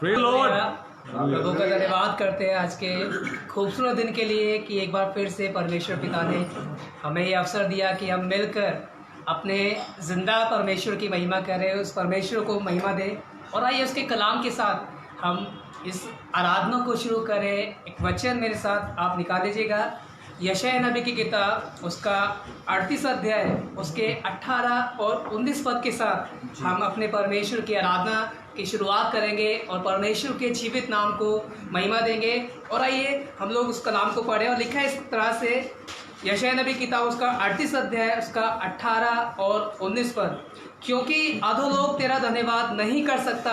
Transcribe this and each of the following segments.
प्रभु का धन्यवाद करते हैं आज के खूबसूरत दिन के लिए कि एक बार फिर से परमेश्वर पिता ने हमें ये अवसर दिया कि हम मिलकर अपने जिंदा परमेश्वर की महिमा करें, उस परमेश्वर को महिमा दें। और आइए उसके कलाम के साथ हम इस आराधना को शुरू करें। एक वचन मेरे साथ आप निकाल लीजिएगा, यशायाह नबी की किताब उसका 38 अध्याय उसके 18 और 19 पद के साथ हम अपने परमेश्वर की आराधना की शुरुआत करेंगे और परमेश्वर के जीवित नाम को महिमा देंगे। और आइए हम लोग उस कलाम को पढ़ें। और लिखा है इस तरह से, यशायाह नबी की किताब उसका 38 अध्याय उसका 18 और 19 पद, क्योंकि अधोलोक तेरा धन्यवाद नहीं कर सकता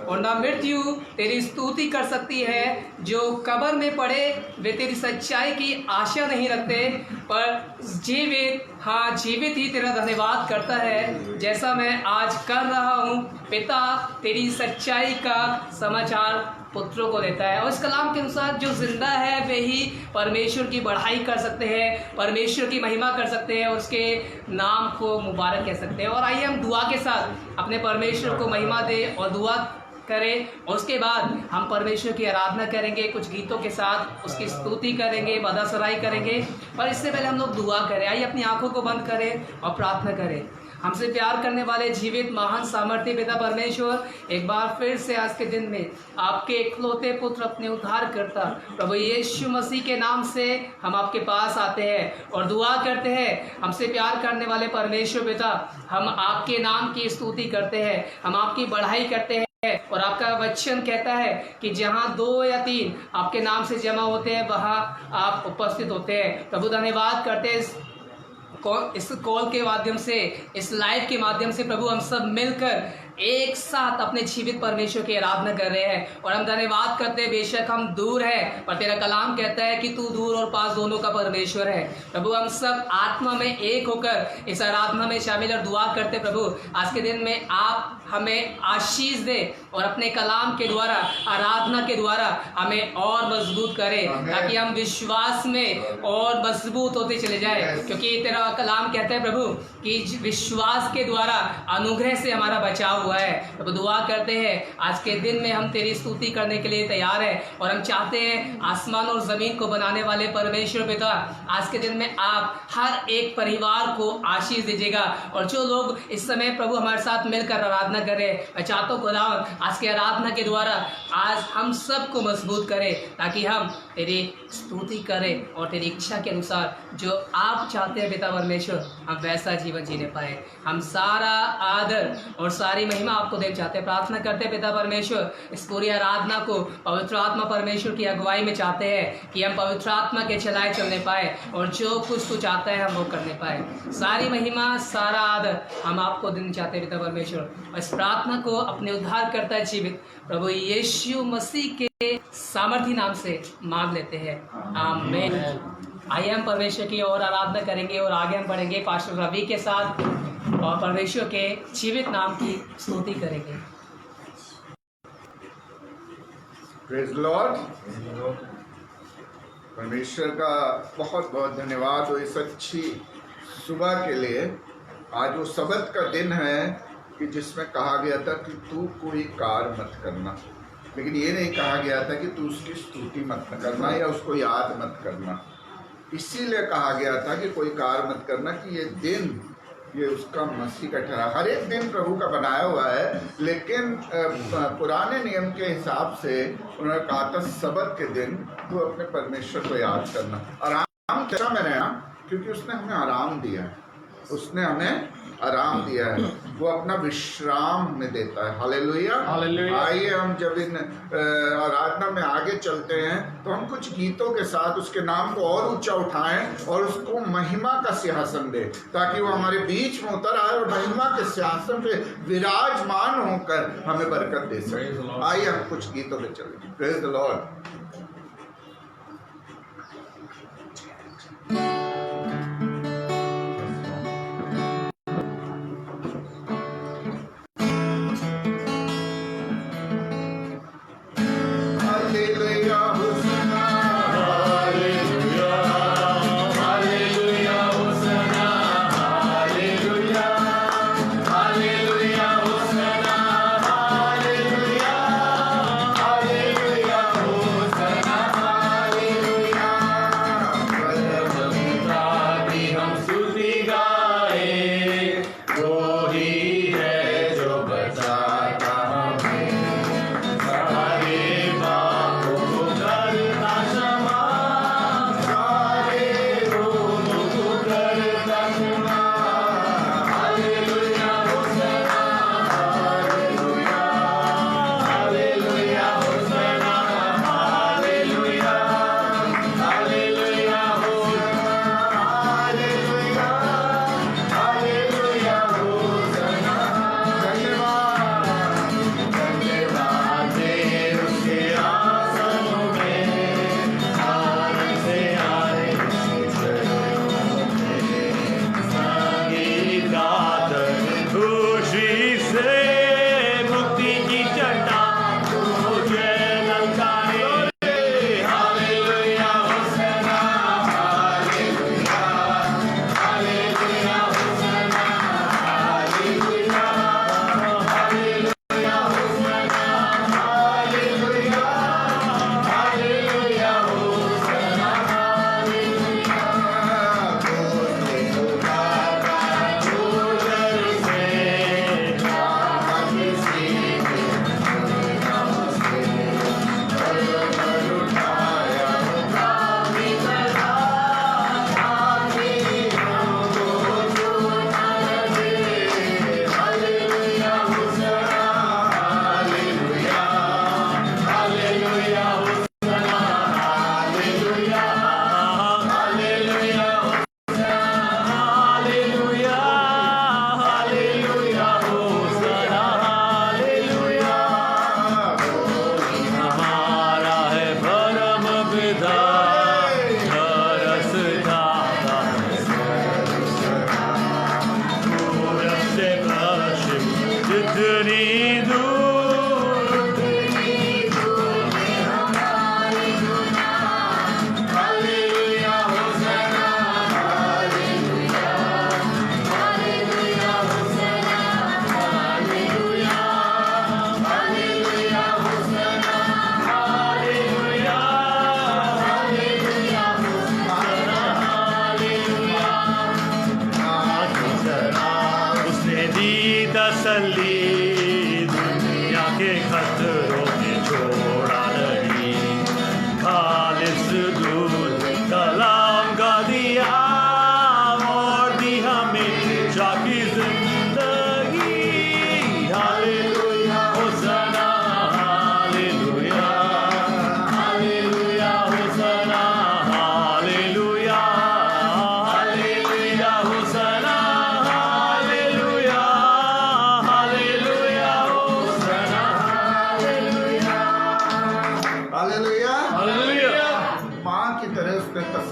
और ना मृत्यु तेरी स्तुति कर सकती है। जो कब्र में पड़े वे तेरी सच्चाई की आशा नहीं रखते, पर जीवित, हाँ जीवित ही तेरा धन्यवाद करता है, जैसा मैं आज कर रहा हूँ। पिता तेरी सच्चाई का समाचार पुत्रों को देता है। और इस कलाम के अनुसार जो जिंदा है वे ही परमेश्वर की बढ़ाई कर सकते हैं, परमेश्वर की महिमा कर सकते हैं, उसके नाम को मुबारक कह सकते हैं। और आइए हम दुआ के साथ अपने परमेश्वर को महिमा दें और दुआ करें। और उसके बाद हम परमेश्वर की आराधना करेंगे, कुछ गीतों के साथ उसकी स्तुति करेंगे, बदासराई करेंगे। पर इससे पहले हम लोग दुआ करें। आइए अपनी आंखों को बंद करें और प्रार्थना करें। हमसे प्यार करने वाले जीवित महान सामर्थ्य पिता परमेश्वर, एक बार फिर से आज के दिन में आपके इकलौते पुत्र अपने उद्धार करता प्रभु यीशु मसीह के नाम से हम आपके पास आते हैं और दुआ करते हैं। हमसे प्यार करने वाले परमेश्वर पिता, हम आपके नाम की स्तुति करते हैं, हम आपकी बढ़ाई करते हैं। और आपका वचन कहता है कि जहाँ 2 या 3 आपके नाम से जमा होते हैं वहाँ आप उपस्थित होते हैं। प्रभु धन्यवाद करते हैं इस कॉल के माध्यम से, इस लाइव के माध्यम से प्रभु हम सब मिलकर एक साथ अपने जीवित परमेश्वर की आराधना कर रहे हैं। और हम धन्यवाद करते हैं, बेशक हम दूर हैं पर तेरा कलाम कहता है कि तू दूर और पास दोनों का परमेश्वर है। प्रभु हम सब आत्मा में एक होकर इस आराधना में शामिल और दुआ करते प्रभु आज के दिन में आप हमें आशीष दे और अपने कलाम के द्वारा, आराधना के द्वारा हमें और मजबूत करें, ताकि हम विश्वास में और मजबूत होते चले जाए। क्योंकि तेरा कलाम कहता है प्रभु कि विश्वास के द्वारा अनुग्रह से हमारा बचाव हुआ है। प्रभु दुआ करते हैं आज के दिन में हम तेरी स्तुति करने के लिए तैयार हैं और हम चाहते हैं आसमान और जमीन को बनाने वाले परमेश्वर पिता, आज के दिन में आप हर एक परिवार को आशीष दीजिएगा। और जो लोग इस समय प्रभु हमारे साथ मिलकर आराधना करें, मैं चाहता हूँ खुदा आज की आराधना के द्वारा आज हम सबको मजबूत करें, ताकि हम तेरी स्तुति करें और तेरी इच्छा के अनुसार जो आप चाहते हैं पिता परमेश्वर, हम वैसा जीवन जीने पाए। हम सारा आदर और सारी महिमा आपको देना चाहते हैं। प्रार्थना करते हैं पिता परमेश्वर, इस पूरी आराधना को पवित्र आत्मा परमेश्वर की अगुवाई में चाहते हैं कि हम पवित्र आत्मा के चलाए चलने पाए और जो कुछ तू चाहता है हम वो करने पाए। सारी महिमा, सारा आदर हम आपको देना चाहते हैं पिता परमेश्वर। इस प्रार्थना को अपने उद्धार करता है जीवित प्रभु यीशु मसीह के सामर्थी नाम से मांग लेते हैं, आमीन। आइए हम परमेश्वर की और आराधना करेंगे और आगे हम बढ़ेंगे पास्टर रवि के साथ और परमेश्वर के जीवित नाम की स्तुति करेंगे। Praise Lord. परमेश्वर का बहुत बहुत धन्यवाद हो इस अच्छी सुबह के लिए। आज वो सबत का दिन है कि जिसमें कहा गया था कि तू कोई कार्य मत करना, लेकिन ये नहीं कहा गया था कि तू उसकी स्तुति मत करना या उसको याद मत करना। इसीलिए कहा गया था कि कोई कार्य मत करना कि ये दिन, ये उसका मसीह का ठहरा। हर एक दिन प्रभु का बनाया हुआ है, लेकिन पुराने नियम के हिसाब से उन्होंने कहा था सबत के दिन तू अपने परमेश्वर को याद करना, आराम जगह में रहना, क्योंकि उसने हमें आराम दिया है, उसने हमें आराम दिया है, वो अपना विश्राम में देता है। Hallelujah, hallelujah. आइए हम जब इन आराधना में आगे चलते हैं तो हम कुछ गीतों के साथ उसके नाम को और ऊंचा उठाएं और उसको महिमा का सिंहासन दे, ताकि वो हमारे बीच में उतर आए और महिमा के सिंहासन पे विराजमान होकर हमें बरकत दे सके। आइए हम कुछ गीतों पे चलें। Praise the Lord.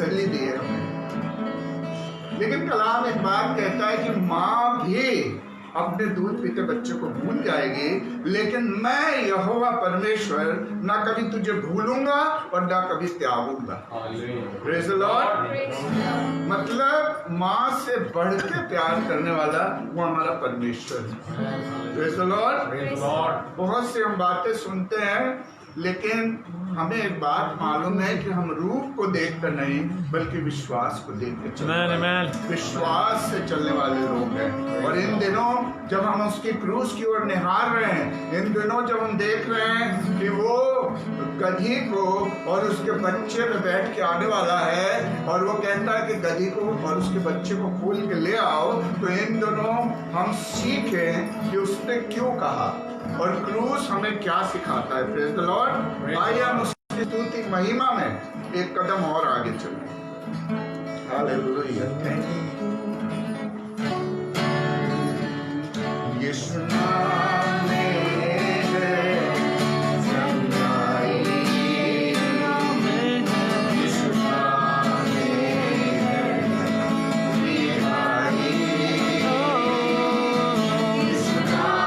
तसल्ली दी है हमें। लेकिन कलाम एक बात कहता है कि माँ भी अपने दूध पीते बच्चे को भूल जाएगी, लेकिन मैं यहोवा परमेश्वर ना कभी तुझे भूलूंगा और ना कभी त्यागूंगा। Praise the Lord. मतलब माँ से बढ़ के प्यार करने वाला वो हमारा परमेश्वर है। Praise the Lord. बहुत सी हम बातें सुनते हैं, लेकिन हमें एक बात मालूम है कि हम रूप को देखकर नहीं बल्कि विश्वास को देख के चलते हैं। विश्वास से चलने वाले लोग हैं। और इन दिनों जब हम उसकी क्रूस की ओर निहार रहे हैं, इन दिनों जब हम देख रहे हैं कि वो गधी को और उसके बच्चे में बैठ के आने वाला है और वो कहता है कि गधी को और उसके बच्चे को खोल के ले आओ, तो इन दिनों हम सीखें कि उसने क्यों कहा और क्रूस हमें क्या सिखाता है। Praise the Lord. आइए हम उसकी स्तुति महिमा में एक कदम और आगे चलें। हालेलुया। यीशु नाम में चंगाई, यीशु नाम में रिहाई, यीशु नाम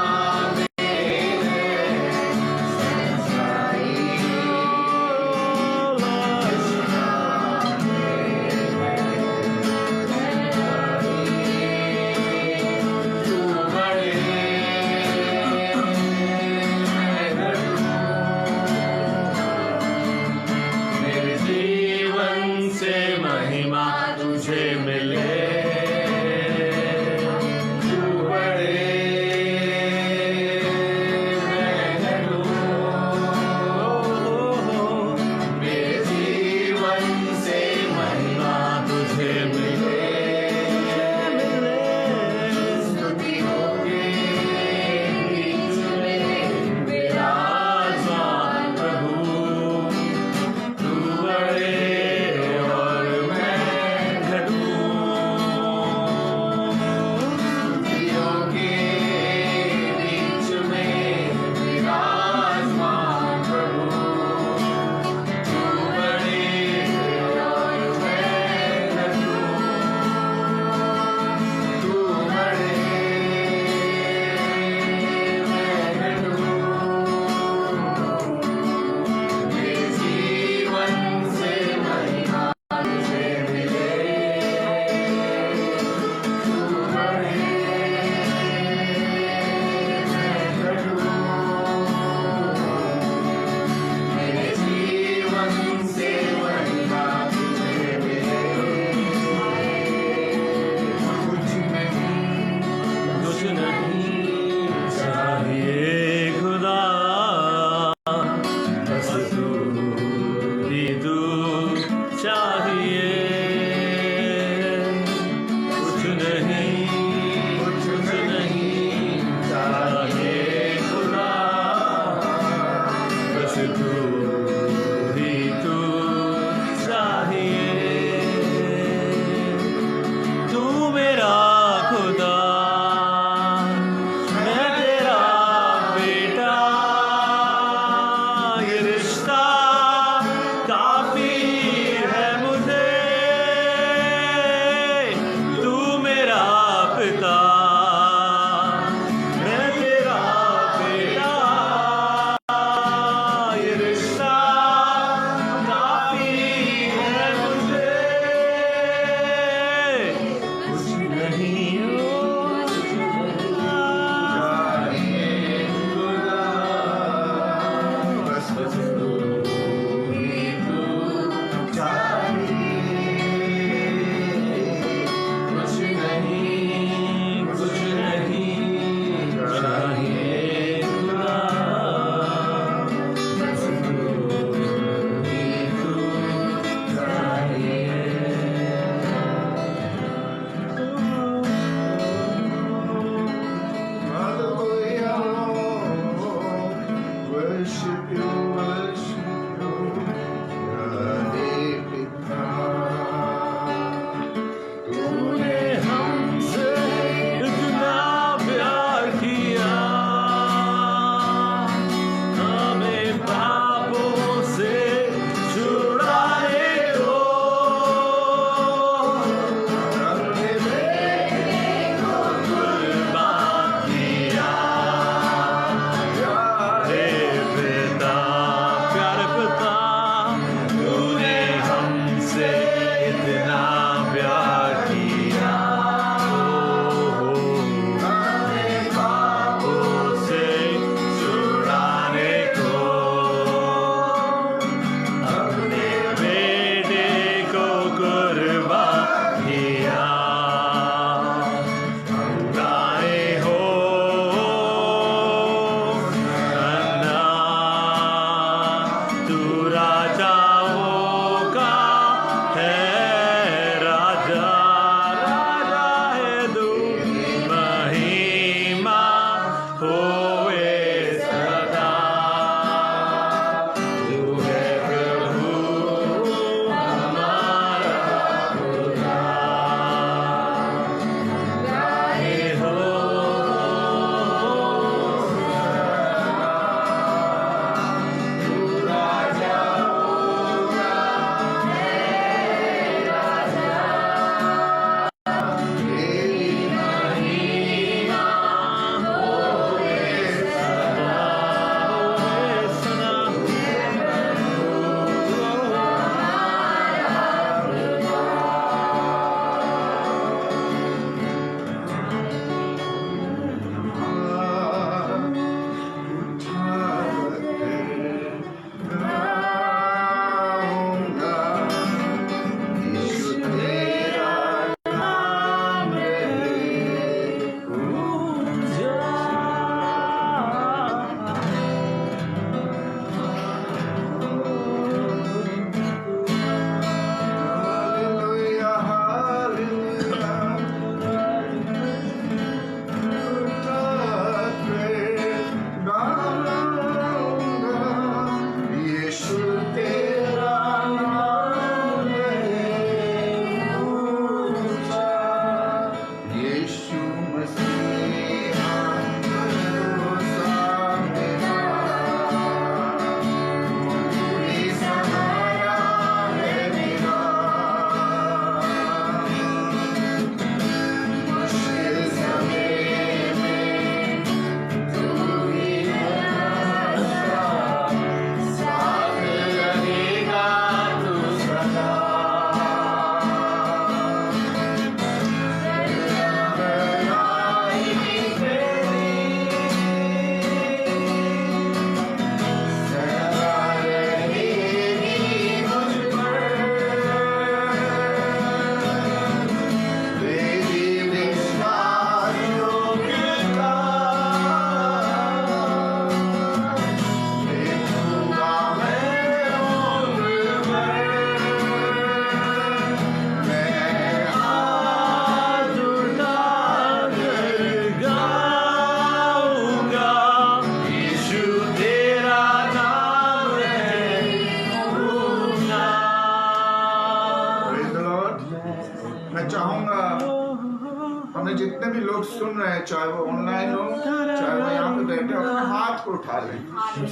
लोग सुन रहे हैं, चाहे वो ऑनलाइन हो, चाहे वो यहाँ पे बैठे हो, अपने हाथ को उठा लें,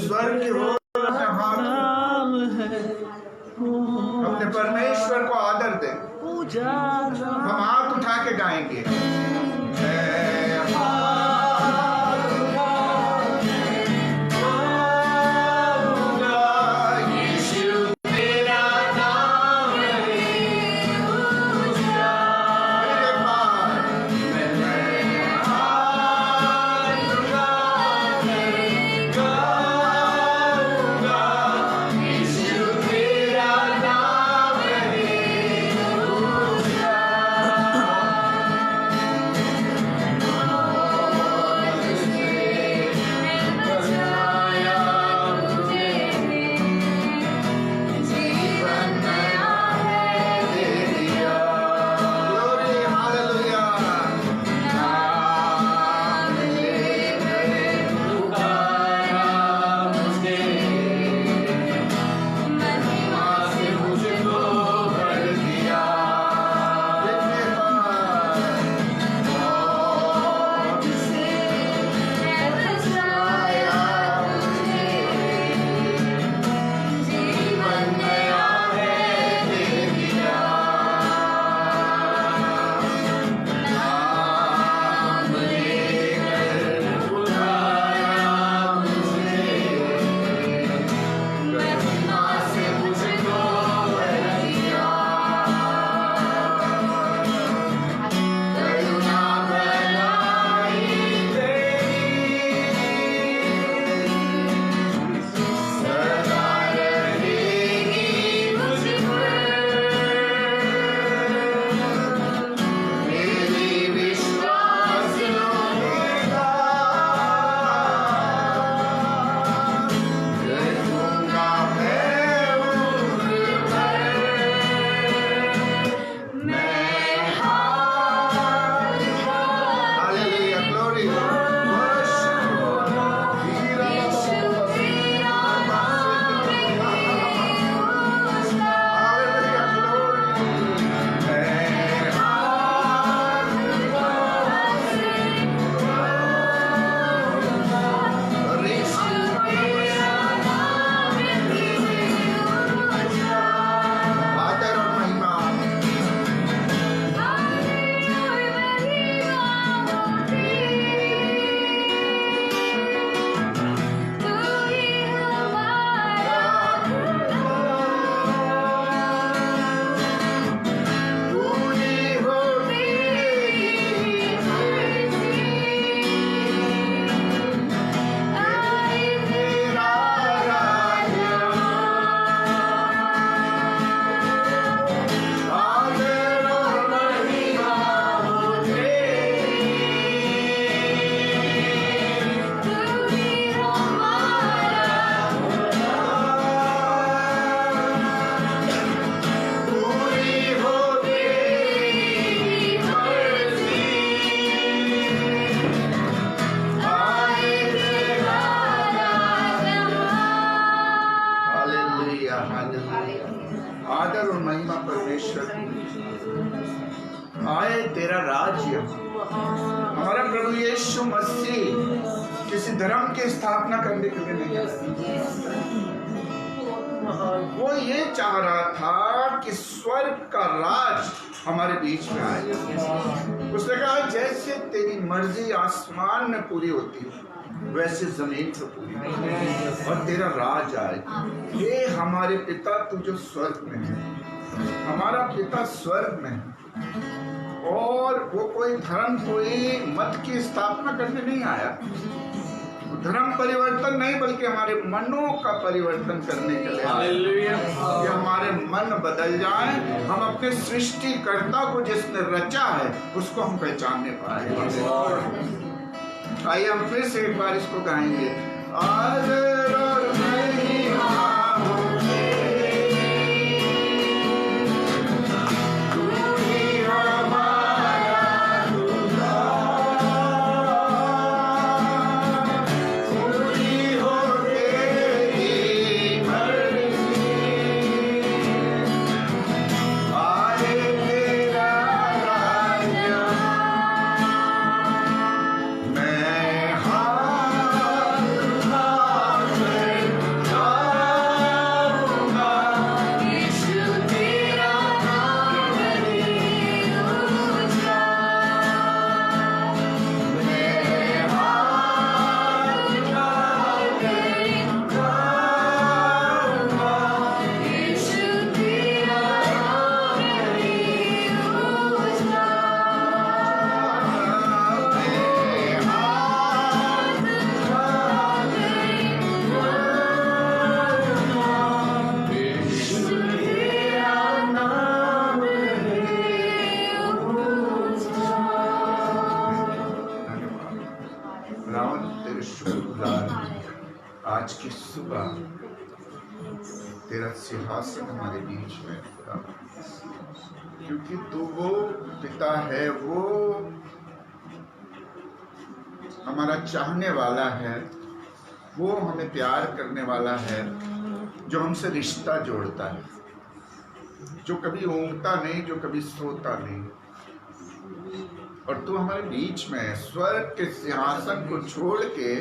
स्वर्ग की ओर अपने हाथ अपने परमेश्वर को आदर दें। हम हाथ उठा के गाएंगे। आदर और महिमा परमेश्वर आए तेरा राज्य। हमारा प्रभु यीशु मसीह किसी धर्म की स्थापना करने के लिए नहीं आया। वो ये चाह रहा था कि स्वर्ग का राज हमारे बीच में आए। उसने कहा जैसे तेरी मर्जी आसमान में पूरी होती है वैसे जमीन पर पूरी और तेरा राज आए। ये हमारे पिता तू जो स्वर्ग में है, हमारा पिता स्वर्ग में है और वो कोई धर्म कोई मत की स्थापना करने नहीं आया। धर्म परिवर्तन नहीं बल्कि हमारे मनों का परिवर्तन करने के लिए कि हमारे मन बदल जाएं, हम अपने सृष्टिकर्ता को जिसने रचा है उसको हम पहचानने पाए। आइए हम फिर से एक बार इसको गाएंगे। आदर और महिमा तेरा सिंहासन हमारे बीच में है खुदा, क्योंकि तू वो पिता है, वो हमारा चाहने वाला है, वो हमें प्यार करने वाला है, जो हमसे रिश्ता जोड़ता है, जो कभी ऊँगता नहीं, जो कभी सोता नहीं। और तू हमारे बीच में है। स्वर्ग के सिंहासन को छोड़ के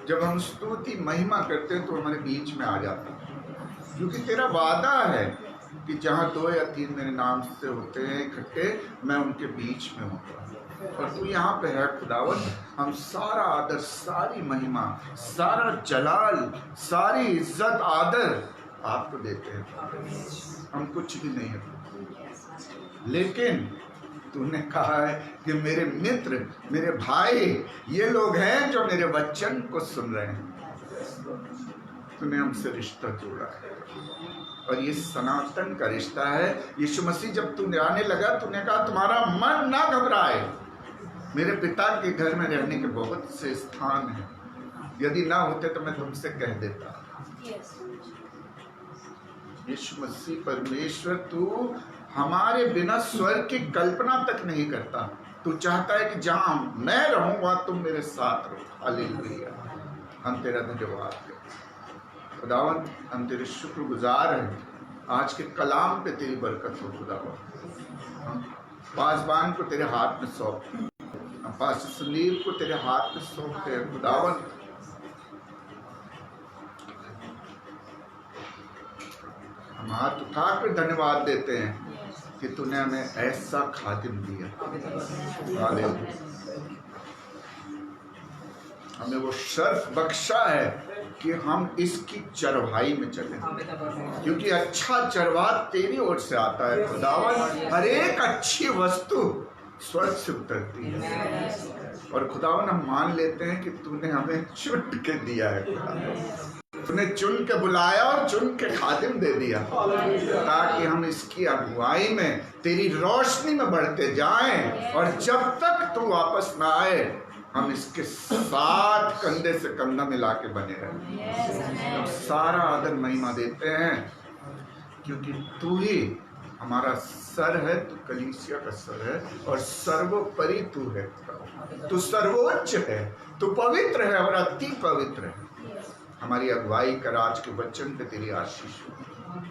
जब हम स्तुति महिमा करते हैं तो हमारे बीच में आ जाता है, क्योंकि तेरा वादा है कि जहाँ 2 या 3 मेरे नाम से होते हैं इकट्ठे, मैं उनके बीच में होता हूँ। और तू यहाँ पे है खुदावन। हम सारा आदर, सारी महिमा, सारा जलाल, सारी इज्जत आदर आपको देते हैं। हम कुछ भी नहीं है, लेकिन तूने कहा है कि मेरे मित्र, मेरे भाई, ये लोग हैं जो मेरे वचन को सुन रहे हैं। तूने हमसे रिश्ता जोड़ा है और ये सनातन का रिश्ता है। यीशु मसीह जब तू आने लगा, तूने कहा तुम्हारा मन ना घबराए, मेरे पिता के घर में रहने के बहुत से स्थान हैं, यदि ना होते तो मैं तुमसे कह देता। यीशु मसीह परमेश्वर, तू हमारे बिना स्वर्ग की कल्पना तक नहीं करता। तू चाहता है कि जहां मैं रहूं वहां तुम मेरे साथ रहो। हालेलुया। हम तेरा धन्यवाद करते खुदावन, हम तेरे शुक्रगुजार हैं। आज के कलाम पे तेरी बरकत हो खुदावन। हम पासबान को तेरे हाथ में सौंपते हैं, हम पास्टर संदीप को तेरे हाथ में सौंपते हैं खुदावन। हम हाथ उठाकर धन्यवाद देते हैं कि तूने हमें ऐसा खादिम दिया। हालेलुया। हमें वो शर्फ बख्शा है कि हम इसकी चरवाही में चलें, क्योंकि अच्छा चरवाहा तेरी ओर से आता है खुदावन। हर एक अच्छी वस्तु स्वर्ग से उतरती है और खुदावन हम मान लेते हैं कि तूने हमें चुन के दिया है। तूने चुन के बुलाया और चुन के खादिम दे दिया, ताकि हम इसकी अगुवाई में तेरी रोशनी में बढ़ते जाएं, और जब तक तू वापस ना आए हम इसके साथ कंधे से कंधा मिला के बने रहें। हम सारा आदर महिमा देते हैं, क्योंकि तू ही हमारा सर है, तू कलीसिया का सर है, और सर्वोपरि तू है। तू सर्वोच्च है, तू पवित्र है और अति पवित्र है। हमारी अगुवाई कर आज के वचन पे तेरी आशीष हो।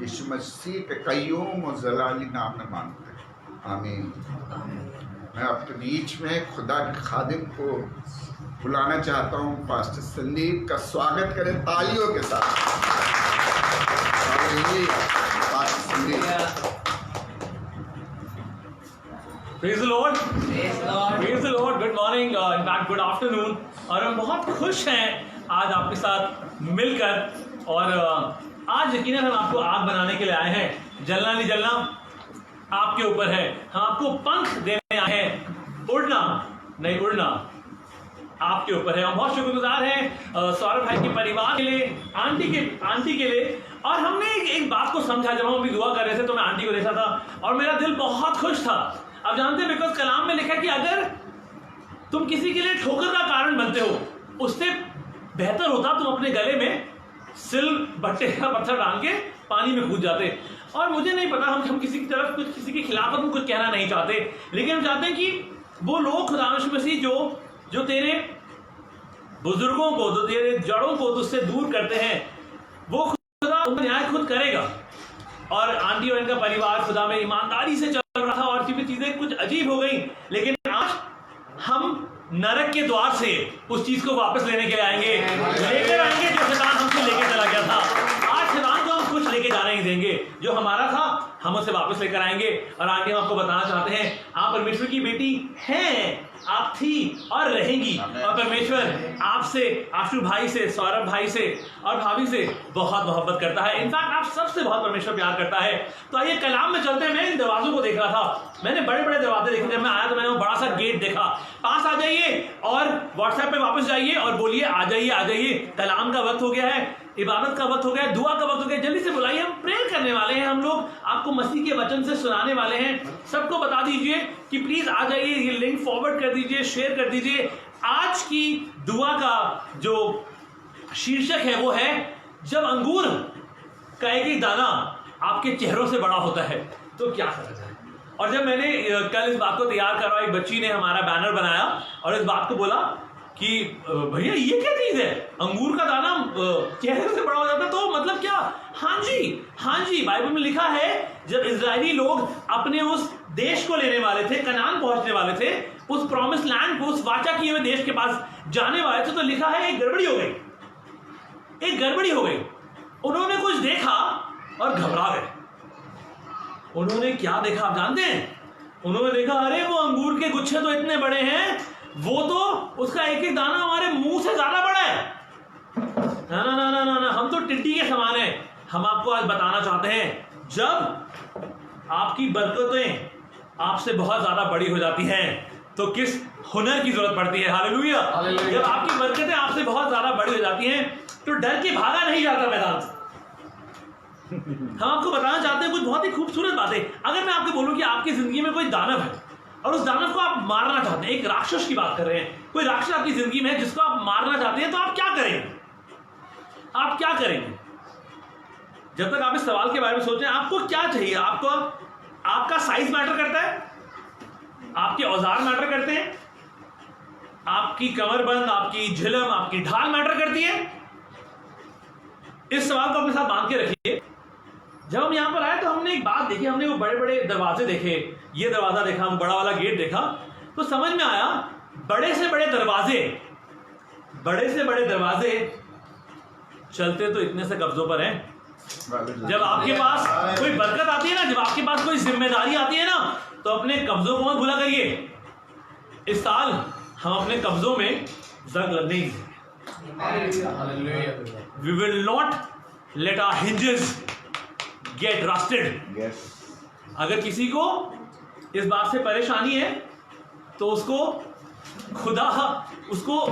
यीशु मसीह के कय्यूम और जलाली नाम में मांगते हैं, आमीन। मैं आपके बीच में खुदा के खादिम को बुलाना चाहता हूँ। पास्टर संदीप का स्वागत करें तालियों के साथ। Pastor Sandeep. Praise the Lord. Praise the Lord. Good morning. In fact, good afternoon. और हम बहुत खुश हैं आज आपके साथ मिलकर, और आज यकीनन हम आपको आग बनाने के लिए आए हैं। जलना नहीं जलना आपके ऊपर है। हम आपको पंख देने आए हैं, उड़ना नहीं उड़ना आपके ऊपर है। हम बहुत शुक्रगुजार हैं सौरभ भाई के परिवार के लिए, आंटी के लिए। और हमने एक बात को समझा, जब हम अभी दुआ कर रहे थे तो मैं आंटी को देखा था और मेरा दिल बहुत खुश था। अब जानते हैं, बिकॉज कलाम में लिखा है कि अगर तुम किसी के लिए ठोकर का कारण बनते हो, उससे बेहतर होता तुम अपने गले में सिल बट्टे का पत्थर डाल के पानी में कूद जाते। और मुझे नहीं पता, हम किसी की तरफ कुछ, किसी के खिलाफ हम कुछ कहना नहीं चाहते, लेकिन हम चाहते हैं कि वो लोग खुदा मसीह जो तेरे बुजुर्गों को, जो तेरे जड़ों को तुझसे दूर करते हैं, वो खुदा उनका न्याय खुद करेगा। और आंटी और इनका परिवार खुदा में ईमानदारी से चल रहा था और चीजें कुछ अजीब हो गई, लेकिन आज हम नरक के द्वार से उस चीज को वापस लेने के लिए आएंगे, लेकर आएंगे जो शैतान हमसे लेके चला गया था। आज शैतान को हम कुछ लेके जाने नहीं देंगे, जो हमारा था हम उसे वापस लेकर आएंगे। और आगे हम आपको बताना चाहते हैं, आप परमेश्वर की बेटी हैं, आप थी और रहेंगी, और परमेश्वर आपसे, आशु भाई से, सौरभ भाई से और भाभी से बहुत मोहब्बत करता है। इनफैक्ट आप सबसे बहुत परमेश्वर प्यार करता है। तो आइए कलाम में चलते हैं। मैं इन दरवाजों को देख रहा था, मैंने बड़े बड़े दरवाजे देखे। जब मैं आया तो मैंने वो बड़ा सा गेट देखा। पास आ जाइए और व्हाट्सएप पे वापस जाइए और बोलिए आ जाइए आ जाइए, कलाम का वक्त हो गया है, इबादत का वक्त हो गया है, दुआ का वक्त हो गया है। जल्दी से बुलाइए, हम प्रेयर करने वाले हैं। हम लोग आपको मसीह के वचन से सुनाने वाले हैं। सबको बता दीजिए कि प्लीज आ जाइए, ये लिंक फॉरवर्ड कर दीजिए, शेयर कर दीजिए। आज की दुआ का जो शीर्षक है वो है, जब अंगूर का एक एक दाना आपके चेहरों से बड़ा होता है तो क्या करा जाए। और जब मैंने कल इस बात को तैयार करा, एक बच्ची ने हमारा बैनर बनाया और इस बात को बोला कि भैया ये क्या चीज है, अंगूर का दाना चेहरे से बड़ा हो जाता है, तो मतलब क्या? हाँ जी, बाइबल में लिखा है जब इजरायली लोग अपने उस देश को लेने वाले थे, कनान पहुंचने वाले थे, उस प्रॉमिस लैंड को, उस वाचा किए हुए देश के पास जाने वाले थे, तो लिखा है एक गड़बड़ी हो गई। उन्होंने कुछ देखा और घबरा गए। उन्होंने क्या देखा आप जानते हैं? उन्होंने देखा अरे वो अंगूर के गुच्छे तो इतने बड़े हैं, वो तो उसका एक एक दाना हमारे मुंह से ज्यादा बड़ा है। ना, हम तो टिड्डी के समान हैं। हम आपको आज बताना चाहते हैं, जब आपकी बरकतें आपसे बहुत ज्यादा बड़ी हो जाती हैं तो किस हुनर की जरूरत पड़ती है। हालेलुया। जब आपकी बरकतें आपसे बहुत ज्यादा बड़ी हो जाती हैं तो डर के भागा नहीं जाता मैदान से। हम आपको बताना चाहते हैं कुछ बहुत ही खूबसूरत बातें। अगर मैं आपको बोलूं कि आपकी जिंदगी में कोई दानव है और उस दानव को आप मारना चाहते हैं, एक राक्षस की बात कर रहे हैं, कोई राक्षस आपकी जिंदगी में है जिसको आप मारना चाहते हैं, तो आप क्या करेंगे? जब तक आप इस सवाल के बारे में सोचें, आपको क्या चाहिए? आपका साइज मैटर करता है? आपके औजार मैटर करते हैं? आपकी कमरबंद, आपकी झिलम, आपकी ढाल मैटर करती है? इस सवाल को अपने साथ बांध के रखिए। जब हम यहां पर आए तो हमने एक बात देखी, हमने वो बड़े बड़े दरवाजे देखे, ये दरवाजा देखा, वो बड़ा वाला गेट देखा, तो समझ में आया बड़े से बड़े दरवाजे चलते तो इतने से कब्जों पर हैं। जब आपके पास कोई बरकत आती है ना, जब आपके पास कोई जिम्मेदारी आती है ना, तो अपने कब्जों को मत भूला करिए। इस साल हम अपने कब्जों में जंग लगने ही देंगे। We will not let our hinges get rusted. Yes. अगर किसी को इस बात से परेशानी है तो उसको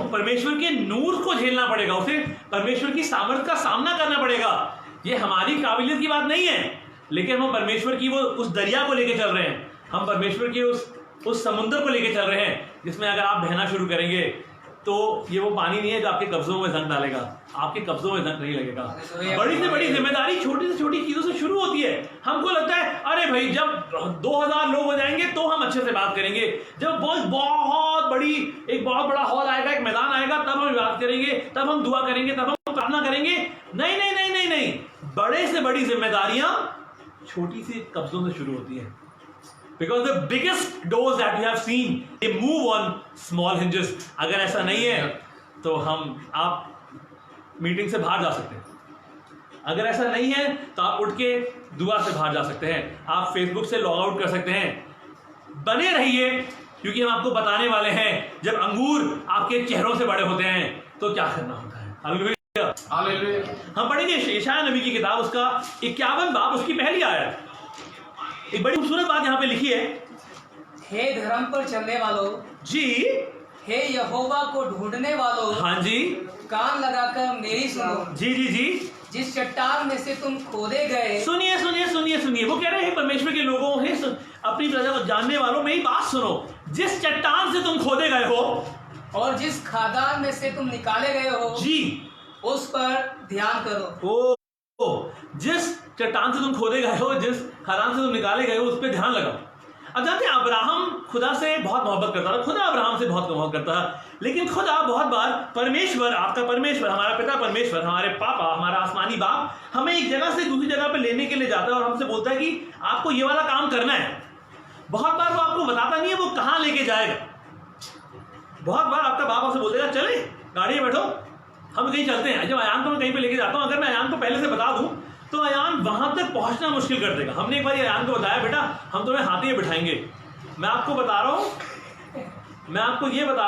परमेश्वर के नूर को झेलना पड़ेगा, उसे परमेश्वर की सामर्थ का सामना करना पड़ेगा। ये हमारी काबिलियत की बात नहीं है, लेकिन हम परमेश्वर की वो उस दरिया को लेके चल रहे हैं, हम परमेश्वर के उस समुद्र को लेके चल रहे हैं, जिसमें अगर आप बहना शुरू करेंगे तो ये वो पानी नहीं है जो आपके कब्जों में जंग डालेगा, आपके कब्जों में जंग नहीं लगेगा। बड़ी से बड़ी जिम्मेदारी छोटी से छोटी चीजों से शुरू होती है। हमको लगता है अरे भाई जब 2000 लोग हो जाएंगे तो हम अच्छे से बात करेंगे, जब एक बहुत बड़ा हॉल आएगा, एक मैदान आएगा, तब हम बात करेंगे, तब हम दुआ करेंगे, तब हम प्रार्थना करेंगे। नहीं, बड़े से बड़ी जिम्मेदारियां छोटी सी कब्जों से शुरू होती है। Because the biggest doors that we have seen, they move on small hinges. अगर ऐसा नहीं है तो आप मीटिंग से बाहर जा सकते हैं। अगर ऐसा नहीं है तो आप उठ के दुआ से बाहर जा सकते हैं, आप फेसबुक से लॉग आउट कर सकते हैं। बने रहिए, क्योंकि हम आपको बताने वाले हैं जब अंगूर आपके चेहरों से बड़े होते हैं तो क्या करना होता है। हालेलुया। हम पढ़ेंगे यशायाह नबी की किताब, उसका 51 बाब, उसकी पहली आयत। एक बड़ी खूबसूरत बात यहाँ पे लिखी है, हे धर्म पर चलने वालों जी, हे यहोवा को ढूंढने वालों, हाँ जी, कान लगाकर मेरी सुनो। जी, जिस चट्टान में से तुम खोदे गए, सुनिए। वो कह रहे हैं परमेश्वर के लोगों, अपनी प्रजा को जानने वालों, मेरी बात सुनो। जिस चट्टान से तुम खोदे गए हो और जिस खादान में से तुम निकाले गए हो जी, उस पर ध्यान करो। जिस चट्टान से तुम खोदे गए हो, जिस खदान से तुम निकाले गए हो, उस पर ध्यान लगाओ। अब जानते हैं अब्राहम खुदा से बहुत मोहब्बत करता था, खुदा अब्राहम से बहुत मोहब्बत करता था, लेकिन खुदा बहुत बार परमेश्वर, आपका परमेश्वर, हमारा पिता परमेश्वर, हमारे पापा, हमारा आसमानी बाप, हमें एक जगह से दूसरी जगह पे लेने के लिए जाता है और हमसे बोलता है कि आपको ये वाला काम करना है। बहुत बार वो आपको बताता नहीं है वो कहाँ लेके जाएगा। बहुत बार आपका बाप आपसे बोलेगा चले गाड़ी में बैठो, हम कहीं चलते हैं। जब अयान को मैं कहीं पे लेके जाता हूँ, अगर मैं अयान को पहले से बता दूं तो अयान वहां तक पहुंचना मुश्किल कर देगा। हमने एक बार अयान को बताया, बेटा हम तुम्हें हाथी में बिठाएंगे। मैं आपको बता रहा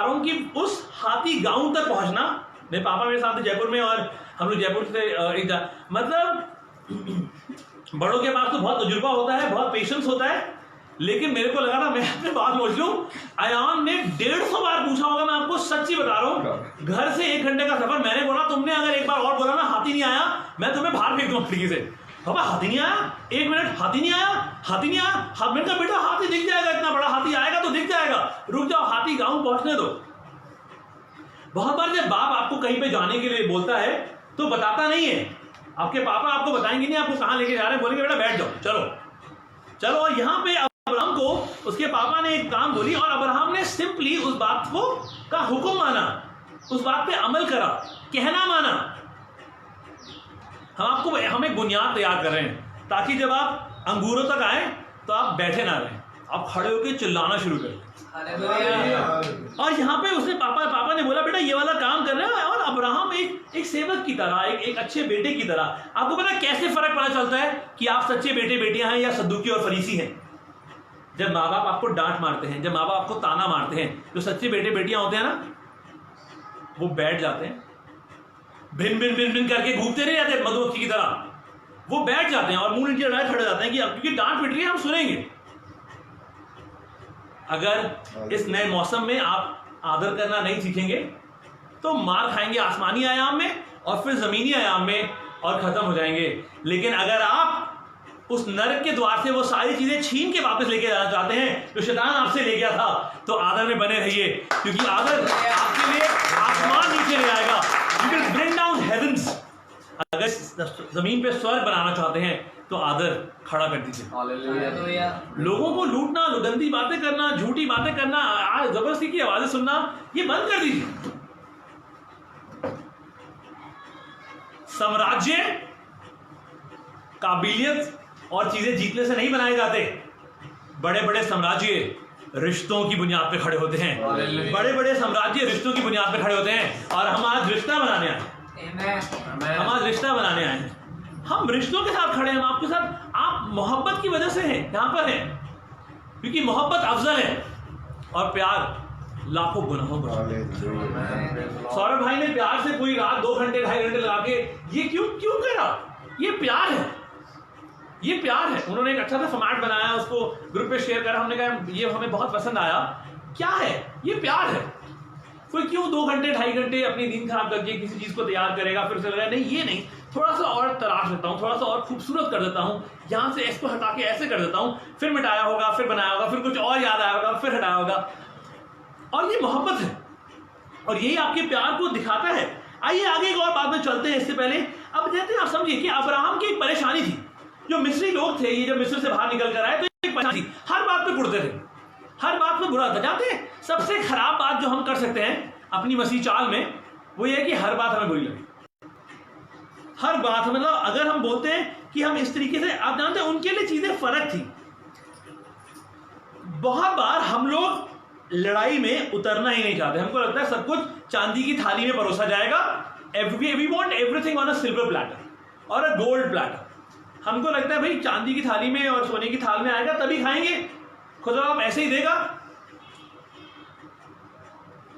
हूँ कि उस हाथी गांव तक पहुंचना, मेरे पापा मेरे साथ जयपुर में, और हम लोग जयपुर से मतलब बड़ों के पास तो बहुत तजुर्बा होता है, बहुत पेशेंस होता है, लेकिन मेरे को लगा था मैं अपने बात पहुंच लूं। अयान ने 150 बार पूछा होगा, मैं आपको सच्ची बता रहा हूं। घर से 1 घंटे का सफर, मैंने बोला तुमने अगर एक बार और बोला ना हाथी नहीं आया, मैं तुम्हें बाहर फेंक दूंगा खिड़की से। पापा हाथी नहीं आया, 1 मिनट, हाथी नहीं आया। हाथ मिनट का बेटा हाथी दिख जाएगा, इतना बड़ा हाथी आएगा तो दिख जाएगा, रुक जाओ, हाथी गांव पहुंचने दो। बहुत बार जब बाप आपको कहीं पे जाने के लिए बोलता है तो बताता नहीं है, आपके पापा आपको बताएंगे नहीं आपको कहाँ लेके जा रहे हैं, बोलेंगे बेटा बैठ जाओ, चलो चलो। और यहाँ पे अब्राहम को उसके पापा ने एक काम बोली और अब्राहम ने सिंपली उस बात को का हुक्म माना, उस बात पे अमल करा, कहना माना। हम एक बुनियाद तैयार कर रहे हैं ताकि जब आप अंगूरों तक आए तो आप बैठे ना रहें, आप खड़े होकर चिल्लाना शुरू करें। और यहाँ पे उसने पापा ने बोला बेटा ये वाला काम कर रहे हैं। और अब्राहम एक सेवक की तरह, एक अच्छे बेटे की तरह। आपको पता कैसे फर्क पता चलता है कि आप सच्चे बेटे बेटियां हैं या सद्दूकी और फरीसी हैं? जब माँ बाप आपको डांट मारते हैं, जब माँ बाप आपको ताना मारते हैं, जो सच्चे बेटे बेटियां होते हैं ना, वो बैठ जाते हैं, भिन भिन भिन भिन करके घूमते नहीं जाते मधुमक्खी की तरह, वो बैठ जाते हैं और मुंह नीचे लगाए खड़े जाते हैं कि अब क्योंकि डांट पिट रही है हम सुनेंगे। अगर इस नए मौसम में आप आदर करना नहीं सीखेंगे तो मार खाएंगे आसमानी आयाम में और फिर जमीनी आयाम में और खत्म हो जाएंगे। लेकिन अगर आप उस नरक के द्वार से वो सारी चीजें छीन के वापस लेके जाना चाहते हैं जो शैतान आपसे ले गया था, तो आदर में बने रहिए, क्योंकि आदर आपके लिए आसमान नीचे ले आएगा। You will bring down heavens। अगर जमीन पे स्वर्ग बनाना चाहते हैं तो आदर खड़ा कर दीजिए। लोगों को लूटना, गंदी बातें करना, झूठी बातें करना, जबरदस्ती की आवाजें सुनना, ये बंद कर दीजिए। साम्राज्य काबिलियत और चीजें जीतने से नहीं बनाए जाते। बड़े बड़े साम्राज्य रिश्तों की बुनियाद पे खड़े होते हैं। बड़े बड़े साम्राज्य रिश्तों की बुनियाद पे खड़े होते हैं। और हम आज रिश्ता बनाने आए हैं, हम आज रिश्ता बनाने आए हैं। हम रिश्तों के साथ खड़े हैं, हम आपके साथ, आप मोहब्बत की वजह से हैं, यहां पर हैं, क्योंकि मोहब्बत अफजल है और प्यार लाखों गुना होगा। सौरभ भाई ने प्यार से पूरी रात 2 घंटे 2.5 घंटे लगा के ये क्यों करा? ये प्यार है, ये प्यार है। उन्होंने एक अच्छा सा फॉर्मेट बनाया, उसको ग्रुप पे शेयर करा, हमने कहा ये हमें बहुत पसंद आया। क्या है? ये प्यार है। कोई क्यों 2 घंटे 2.5 घंटे अपनी नींद खराब करके किसी चीज को तैयार करेगा, फिर उसे लगा नहीं ये नहीं, थोड़ा सा और तराश देता हूँ, थोड़ा सा और खूबसूरत कर देता हूँ, यहाँ से इसको हटा के ऐसे कर देता हूँ, फिर मिटाया होगा, फिर बनाया होगा, फिर कुछ और याद आया होगा, फिर हटाया होगा। और ये मोहब्बत है और यही आपके प्यार को दिखाता है। आइए आगे एक और बात में चलते हैं। इससे पहले अब देखते हैं, आप समझिए कि अब्राहम की एक परेशानी थी। जो मिस्री लोग थे, ये जब मिस्र से बाहर निकल कर आए तो एक परेशानी थी, हर बात पे कुड़ते थे, हर बात पे बुरा था। जानते हैं सबसे खराब बात जो हम कर सकते हैं अपनी मसीह चाल में, वो ये है कि हर बात हमें बुरी लगे। हर बात, मतलब अगर हम बोलते हैं कि हम इस तरीके से, आप जानते हैं उनके लिए चीजें फर्क थी। बहुत बार हम लोग लड़ाई में उतरना ही नहीं चाहते। हमको लगता है सब कुछ चांदी की थाली में परोसा जाएगा। We want everything on a silver platter और अ गोल्ड प्लेटर। हमको लगता है भाई चांदी की थाली में और सोने की थाल में आएगा तभी खाएंगे, खुदा आप ऐसे ही देगा।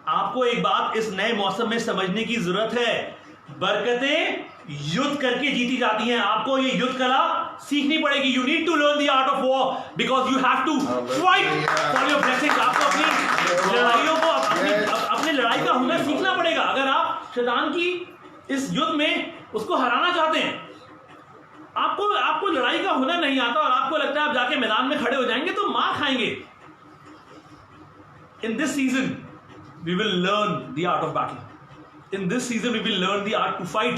आपको एक बात इस नए मौसम में समझने की जरूरत है, बरकतें युद्ध करके जीती जाती हैं। आपको ये युद्ध कला सीखनी पड़ेगी। You need to learn the art of war because you have to fight for your blessings. आपको अपनी लड़ाइयों को, अपनी लड़ाई का हुनर सीखना पड़ेगा। अगर आप शैतान की इस युद्ध में उसको हराना चाहते हैं, आपको लड़ाई का हुनर नहीं आता और आपको लगता है आप जाके मैदान में खड़े हो जाएंगे तो मार खाएंगे। In this season we will learn the art of battle. In this season we will learn the art to fight.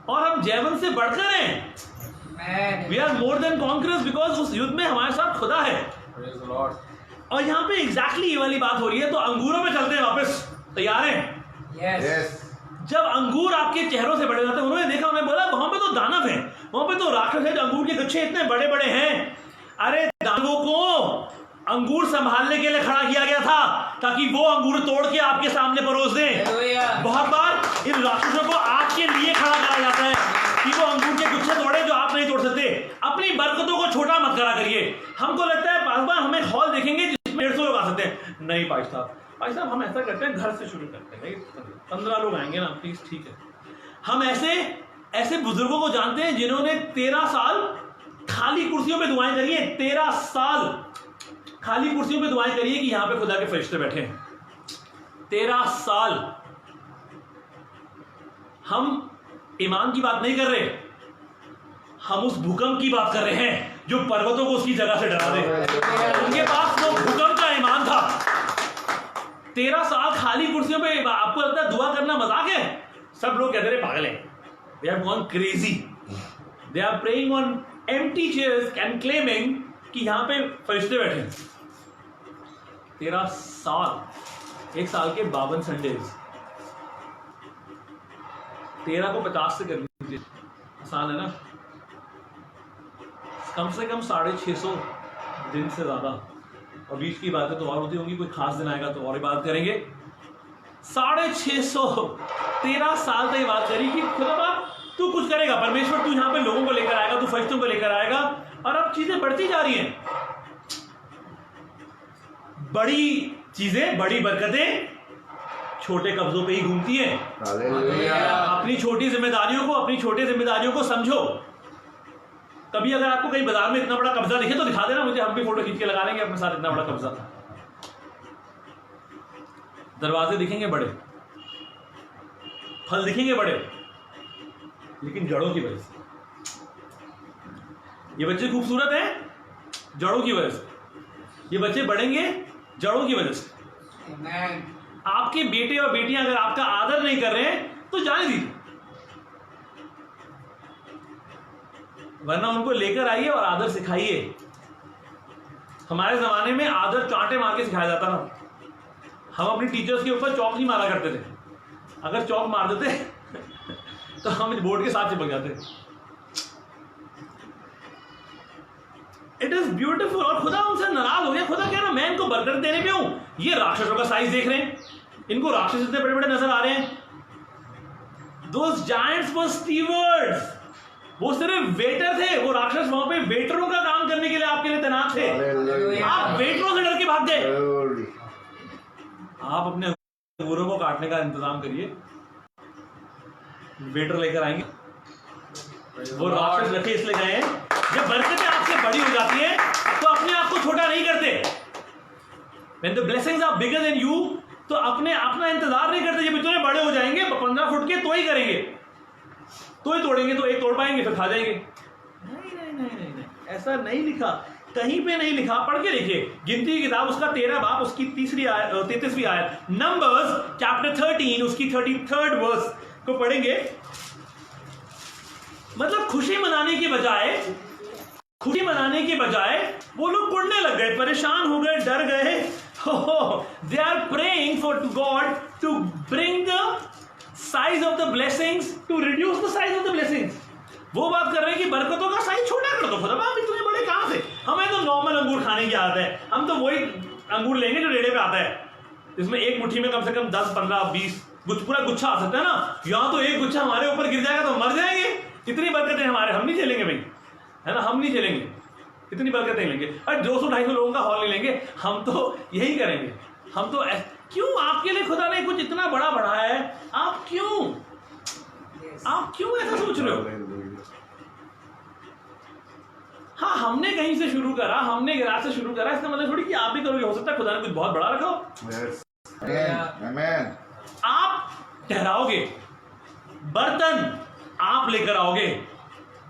और हम जैवन से बढ़कर हैं। We are more than conquerors because उस युद्ध में हमारे साथ खुदा है। और यहाँ पे exactly ये वाली बात हो रही है। तो अंगूरों में चलते हैं वापस, तैयार हैं? Yes. जब अंगूर आपके चेहरों से बड़े जाते हैं, उन्होंने देखा, उन्होंने बोला वहां पे तो दानव हैं, वहां पे तो राक्षस है, अंगूर के गुच्छे इतने बड़े बड़े हैं। अरे दानवों को अंगूर संभालने के लिए खड़ा किया गया था ताकि वो अंगूर तोड़ के आपके सामने परोस दें। बहुत बार इन राक्षसों को आपके लिए खड़ा करा जाता है कि वो अंगूर के गुच्छे तोड़े जो आप नहीं तोड़ सकते। अपनी बरकतों को छोटा मत करा करिए। हमको लगता है बार हम एक हॉल देखेंगे जिसमें 150 लोग आ सकते हैं। नहीं भाई साहब हम ऐसा करते हैं, घर से शुरू करते हैं। 15 लोग आएंगे ना प्लीज, ठीक है। हम ऐसे बुजुर्गों को जानते हैं जिन्होंने 13 साल खाली कुर्सियों पे दुआएं करी है। 13 साल खाली कुर्सियों पे दुआएं करिए कि यहां पे खुदा के फरिश्ते बैठे हैं। 13 साल। हम ईमान की बात नहीं कर रहे, हम उस भूकंप की बात कर रहे हैं जो पर्वतों को उसकी जगह से डरा दे। उनके पास तो भूकंप का ईमान था। 13 साल खाली कुर्सियों पे। आपको लगता है दुआ करना मजाक है? सब लोग कहते रहे पागल है, They have gone crazy. They are praying on empty chairs and claiming कि यहाँ पे फरिश्ते बैठे हैं। 13 साल, 1 साल के 52 संडेज, 13 को 50 से कर लीजिए, आसान है ना? कम से कम 650 दिन से ज्यादा। और बीच की बातें तो और होती होंगी, कोई खास दिन आएगा तो और ही बात करेंगे। 650 13 साल तक बात करी कि खुदा तू कुछ करेगा, परमेश्वर तू यहाँ पे लोगों को लेकर आएगा, तू फरिश्तों को लेकर आएगा। और अब चीजें बढ़ती जा रही हैं, बड़ी चीजें, बड़ी बरकतें छोटे कब्जों पे ही घूमती हैं। अपनी छोटी जिम्मेदारियों को समझो। कभी अगर आपको कहीं बाजार में इतना बड़ा कब्जा दिखे तो दिखा देना मुझे, हम भी फोटो खींच के लगा लेंगे अपने साथ, इतना बड़ा कब्जा था। दरवाजे दिखेंगे बड़े, फल दिखेंगे बड़े, लेकिन जड़ों की वजह से। ये बच्चे खूबसूरत हैं जड़ों की वजह से, ये बच्चे बढ़ेंगे जड़ों की वजह से। आपके बेटे और बेटियां अगर आपका आदर नहीं कर रहे हैं तो जाने दीजिए, वरना उनको लेकर आइए और आदर सिखाइए। हमारे जमाने में आदर चांटे मार के सिखाया जाता था। हम अपनी टीचर्स के ऊपर चौक नहीं मारा करते थे, अगर चौक मार देते तो हम बोर्ड के साथ चिपक जाते। It is beautiful. और खुदा उनसे नाराज हो गया। खुदा कह रहा मैं इनको बरकत देने पे हूं, ये राक्षसों का साइज देख रहे हैं, इनको राक्षस इतने बड़े बड़े नजर आ रहे हैं। Those giants were stewards, वो सिर्फ वेटर थे। वो राक्षस वहां पे वेटरों का काम करने के लिए आपके लिए तैनात थे। आप वेटरों से डर के भाग गए। आप अपने अंगूरों को काटने का इंतजाम करिए, वेटर लेकर आएंगे। वो राक्षस रखे इसलिए गए हैं, जब बरकतें आपसे बड़ी हो जाती है तो अपने आप को छोटा नहीं करते। When the blessings are bigger than you, तो अपना इंतजार नहीं करते। जब इतने बड़े हो जाएंगे 15 फुट के तो ही करेंगे, तो ही तोड़ेंगे, तो एक तोड़ पाएंगे फिर खा जाएंगे। नहीं, ऐसा नहीं लिखा, कहीं पे नहीं लिखा। पढ़ के देखिए गिनती की किताब, उसका 13 बाब, उसकी 33वीं आयत, नंबर्स चैप्टर 13 उसकी 33rd वर्स को पढ़ेंगे। मतलब खुशी मनाने के बजाय वो लोग कुड़ने लग गए, परेशान हो गए, डर गए। They are praying for God to bring the size of the blessings, to reduce the size of the blessings. वो बात कर रहे हैं कि बरकतों का साइज छोटा कर दो। खुदा आप इतने बड़े कहां से? हमें तो नॉर्मल अंगूर खाने की आदत है, हम तो वही अंगूर लेंगे जो रेड़े पे आता है, इसमें एक मुट्ठी में कम से कम 10, 15, 20 पूरा गुच्छा आ सकता है ना। यहाँ तो एक गुच्छा हमारे ऊपर गिर जाएगा तो मर जाएंगे। इतनी बरकतें हमारे, हम नहीं झेलेंगे भाई, है ना, हम नहीं झेलेंगे, इतनी बरकत नहीं लेंगे। और 200-250 लोगों का हॉल नहीं लेंगे, हम तो यही करेंगे। हम तो क्यों? आपके लिए खुदा ने कुछ इतना बड़ा बढ़ाया है, आप क्यों ऐसा सोच रहे हो? हाँ, हमने कहीं से शुरू करा, हमने गिराज से शुरू करा, इसका मतलब थोड़ी कि आप भी करोगे। हो सकता है खुदा ने कुछ बहुत बड़ा रखा हो। आप ठहराओगे, बर्तन आप लेकर आओगे,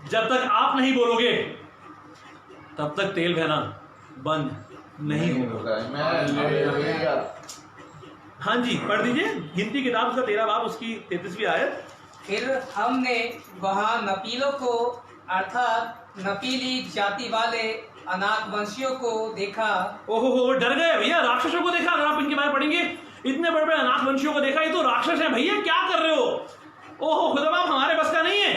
जब तक आप नहीं बोलोगे तब तक तेल बहना बंद नहीं होगा। हाँ जी, पढ़ दीजिए गिनती किताब उसका 13 बाब उसकी 33वीं आयत। फिर हमने वहां नपीलों को अर्थात नपीली जाति वाले अनाथ वंशियों को देखा। ओहो, डर गए भैया, राक्षसों को देखा। अगर आप इनके बारे में पढ़ेंगे, इतने बड़े बड़े अनाथ वंशियों को देखा, ये तो राक्षस है भैया, क्या कर रहे हो? ओहो खुदा बाप, हमारे बस का नहीं है।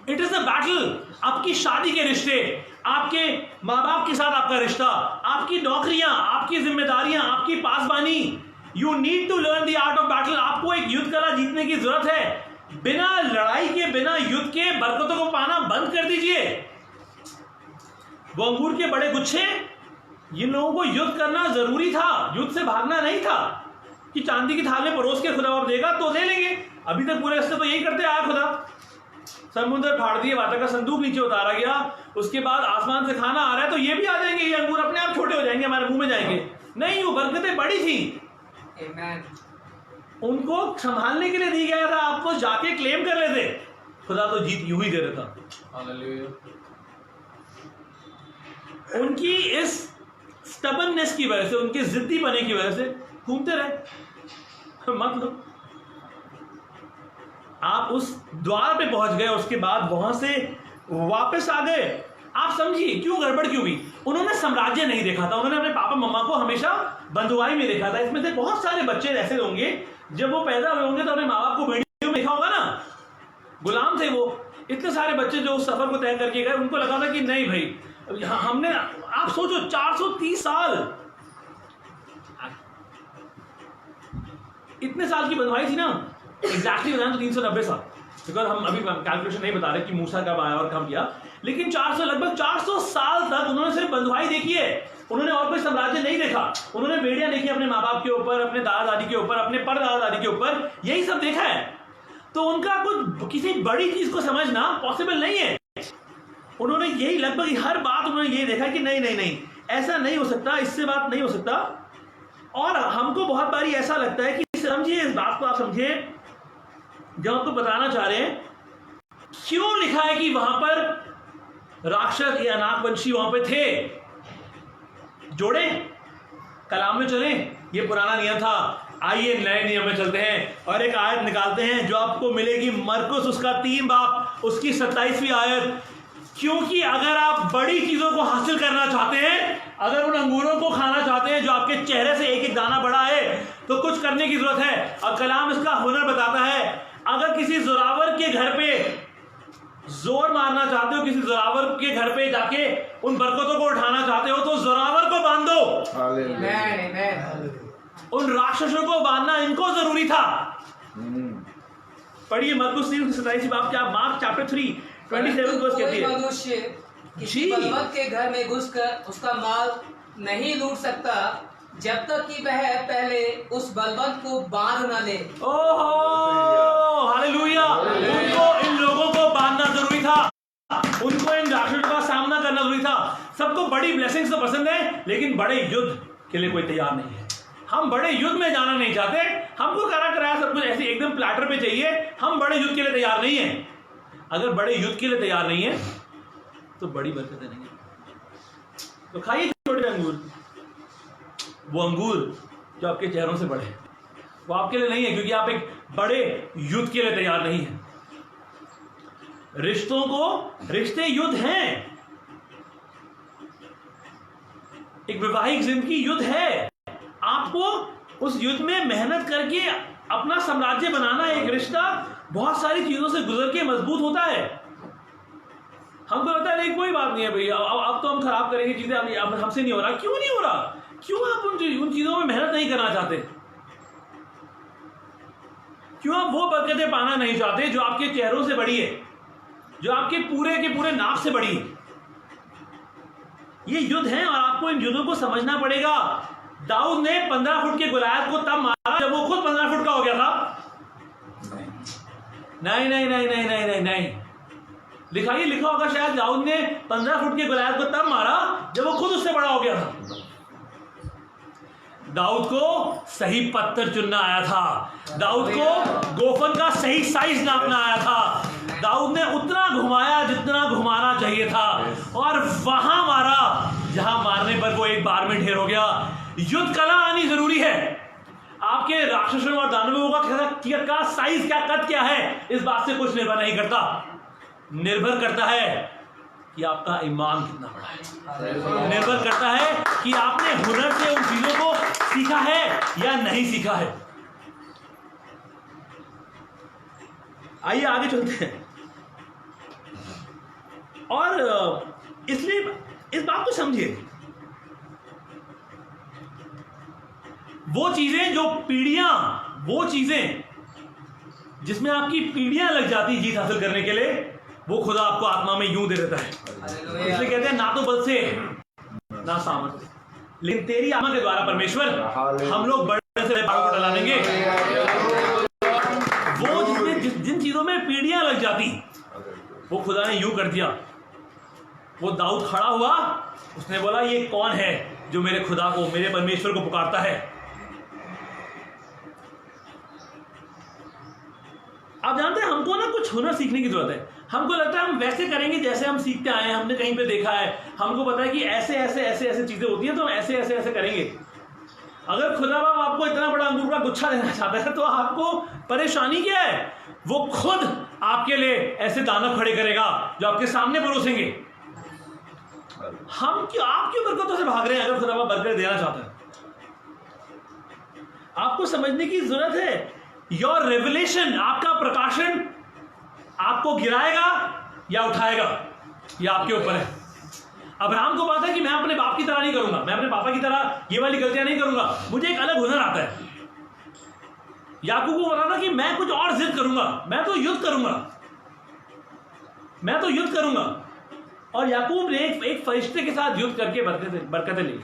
It is the battle. आपकी शादी के रिश्ते, आपके माँ बाप के साथ आपका रिश्ता, आपकी नौकरियां, आपकी जिम्मेदारियां, आपकी पासबानी, you need to learn the art of battle. आपको एक युद्ध कला जीतने की जरूरत है। बिना लड़ाई के, बिना युद्ध के बरकतों को पाना बंद कर दीजिए। वो अंगूर के बड़े गुच्छे, इन लोगों को युद्ध करना जरूरी था, युद्ध से भागना नहीं था कि चांदी की थाल में परोस के खुदा बाप देगा तो ले लेंगे। अभी तक पूरे रास्ते तो यही करते आया खुदा। समुद्र फाड़ दिए, वाचा का संदूक नीचे उतारा गया, उसके बाद आसमान से खाना आ रहा है तो ये भी आ जाएंगे, ये अंगूर अपने आप छोटे हो जाएंगे, हमारे मुंह में जाएंगे। नहीं, वो बरकतें बड़ी थी, उनको संभालने के लिए दी गया था, आपको जाके क्लेम कर लेते। खुदा तो जीत यूं ही दे रहा था। उनकी इस स्टबननेस की वजह से, उनके जिद्दी बने की वजह से घूमते रहे। मतलब आप उस द्वार पे पहुंच गए, उसके बाद वहां से वापस आ गए। आप समझिए क्यों गड़बड़ क्यों हुई। उन्होंने साम्राज्य नहीं देखा था, उन्होंने अपने पापा मम्मा को हमेशा बंधुआई में देखा था। इसमें से बहुत सारे बच्चे ऐसे होंगे जब वो पैदा हुए होंगे तो अपने माँ बाप को भेड़ियों में देखा होगा ना, गुलाम थे वो। इतने सारे बच्चे जो उस सफर को तय करके गए, उनको लगा था कि नहीं भाई हमने, आप सोचो 430 साल, इतने साल की बंधुआई थी ना, एग्जैक्टली बताएं तो 390 साल, बिकॉज हम अभी कैलकुलेशन नहीं बता रहे कि मूसा कब आया और कब किया, लेकिन 400 लगभग 400 साल तक उन्होंने सिर्फ बंधुआई देखी है। उन्होंने और कोई साम्राज्य नहीं देखा। उन्होंने बेड़ियां देखी अपने माँ बाप के ऊपर, अपने दादा दादी के ऊपर, अपने परदादा दादी के ऊपर, यही सब देखा है। तो उनका कुछ किसी बड़ी चीज को समझना पॉसिबल नहीं है। उन्होंने यही लगभग हर बात उन्होंने ये देखा कि नहीं नहीं नहीं, ऐसा नहीं हो सकता, इससे बात नहीं हो सकता। और हमको बहुत बारी ऐसा लगता है कि समझिए इस बात को, आप समझिए जब आपको बताना चाह रहे हैं क्यों लिखा है कि वहां पर राक्षस या नागवंशी वहां पे थे। जोड़े कलाम में चले, ये पुराना नियम था, आइए नए नियम में चलते हैं और एक आयत निकालते हैं जो आपको मिलेगी मरकुस उसका 3 बाब उसकी 27वीं आयत। क्योंकि अगर आप बड़ी चीजों को हासिल करना चाहते हैं, अगर उन अंगूरों को खाना चाहते हैं जो आपके चेहरे से एक एक दाना बड़ा है, तो कुछ करने की जरूरत है। और कलाम इसका हुनर बताता है। अगर किसी जोरावर के घर पे जोर मारना चाहते हो, किसी जोरावर के घर पे जाके उन बरकतों को उठाना चाहते हो, तो जोरावर को बांध दो। उन राक्षसों को बांधना इनको जरूरी था। पढ़िए मरकुस 3:27 बाब क्या, मार्क चैप्टर 3:27 वर्स कहती है, मनुष्य किसी बलवंत के घर में घुसकर उसका माल नहीं लूट सकता जब तक कि वह पहले उस बलवंत को बांध न ले। ओहो हालेलुया। उनको इन लोगों को बांधना जरूरी था, उनको इन राक्षसों का सामना करना जरूरी था। सबको बड़ी ब्लेसिंग्स तो पसंद है, लेकिन बड़े युद्ध के लिए कोई तैयार नहीं है। हम बड़े युद्ध में जाना नहीं चाहते, हमको करा कराया सब कुछ ऐसे एकदम प्लेटर पे चाहिए। हम बड़े युद्ध के लिए तैयार नहीं है। अगर बड़े युद्ध के लिए तैयार नहीं है तो बड़ी बरकतें नहीं है। तो खाइए छोटे अंगूर, वो अंगूर जो आपके चेहरों से बड़े, वो आपके लिए नहीं है, क्योंकि आप एक बड़े युद्ध के लिए तैयार नहीं है। रिश्ते युद्ध हैं, एक वैवाहिक जिंदगी युद्ध है। आपको उस युद्ध में मेहनत करके अपना साम्राज्य बनाना है। एक रिश्ता बहुत सारी चीजों से गुजर के मजबूत होता है। हमको लगता है नहीं कोई बात नहीं है भैया, अब तो हम खराब करेंगे चीजें, अब हमसे नहीं हो रहा। क्यों नहीं हो रहा? क्यों आप उन चीजों में मेहनत नहीं करना चाहते? क्यों आप वो बरकतें पाना नहीं चाहते जो आपके चेहरों से बड़ी है, जो आपके पूरे के पूरे नाप से बड़ी है? ये युद्ध है और आपको इन युद्धों को समझना पड़ेगा। दाऊद ने 15 फुट के गोलायत को तब मारा जब वो खुद 15 फुट का हो गया था। नहीं नहीं नहीं नहीं नहीं नहीं नहीं, लिखा होगा शायद दाऊद ने 15 फुट के गोलायत को तब मारा जब वो खुद उससे बड़ा हो गया था। दाऊद को सही पत्थर चुनना आया था, दाऊद को गोफन का सही साइज नापना आया था। दाऊद ने उतना घुमाया जितना घुमाना चाहिए था, और वहां मारा जहां मारने पर वो एक बार में ढेर हो गया। युद्ध कला आनी जरूरी है। आपके राक्षसों और दानवों का साइज क्या, कद क्या है, इस बात से कुछ निर्भर नहीं करता। निर्भर करता है कि आपका ईमान कितना बड़ा है। निर्भर करता है कि आपने हुनर से उन चीजों को सीखा है या नहीं सीखा है। आइए आगे चलते हैं। और इसलिए इस बात को समझिए, वो चीजें जो पीढ़ियां, वो चीजें जिसमें आपकी पीढ़ियां लग जाती जीत हासिल करने के लिए, वो खुदा आपको आत्मा में यूं दे देता है। इसलिए कहते हैं ना तो बल से ना सामर्थ्य, लेकिन तेरी आत्मा के द्वारा परमेश्वर हम लोग बड़े से पहाड़ों को ढला देंगे। वो जिन चीजों में पीढ़ियां लग जाती, वो खुदा ने यूं कर दिया। वो दाऊद खड़ा हुआ, उसने बोला ये कौन है जो मेरे खुदा को, मेरे परमेश्वर को पुकारता है। आप जानते हैं हमको ना कुछ हुनर सीखने की जरूरत है। हमको लगता है हम वैसे करेंगे जैसे हम सीखते आए हैं, हमने कहीं पे देखा है, हमको पता है कि ऐसे ऐसे ऐसे ऐसे चीजें होती हैं तो हम ऐसे ऐसे ऐसे करेंगे। अगर खुदा बाप आपको इतना बड़ा अंगूर का गुच्छा देना चाहता है तो आपको परेशानी क्या है? वो खुद आपके लिए ऐसे दाना खड़े करेगा जो आपके सामने परोसेंगे। आप क्यों बरकतों से भाग रहे हैं? अगर खुदा बाप बरकत देना चाहता है, आपको समझने की जरूरत है। योर रेवलेशन, आपका प्रकाशन आपको गिराएगा या उठाएगा, यह आपके ऊपर है। अब्राहम को पता है कि मैं अपने बाप की तरह नहीं करूंगा, मैं अपने पापा की तरह ये वाली गलतियां नहीं करूंगा, मुझे एक अलग हुनर आता है। याकूब को पता था कि मैं कुछ और जिद करूंगा, मैं तो युद्ध करूंगा। और याकूब ने एक फरिश्ते के साथ युद्ध करके बरकतें ली।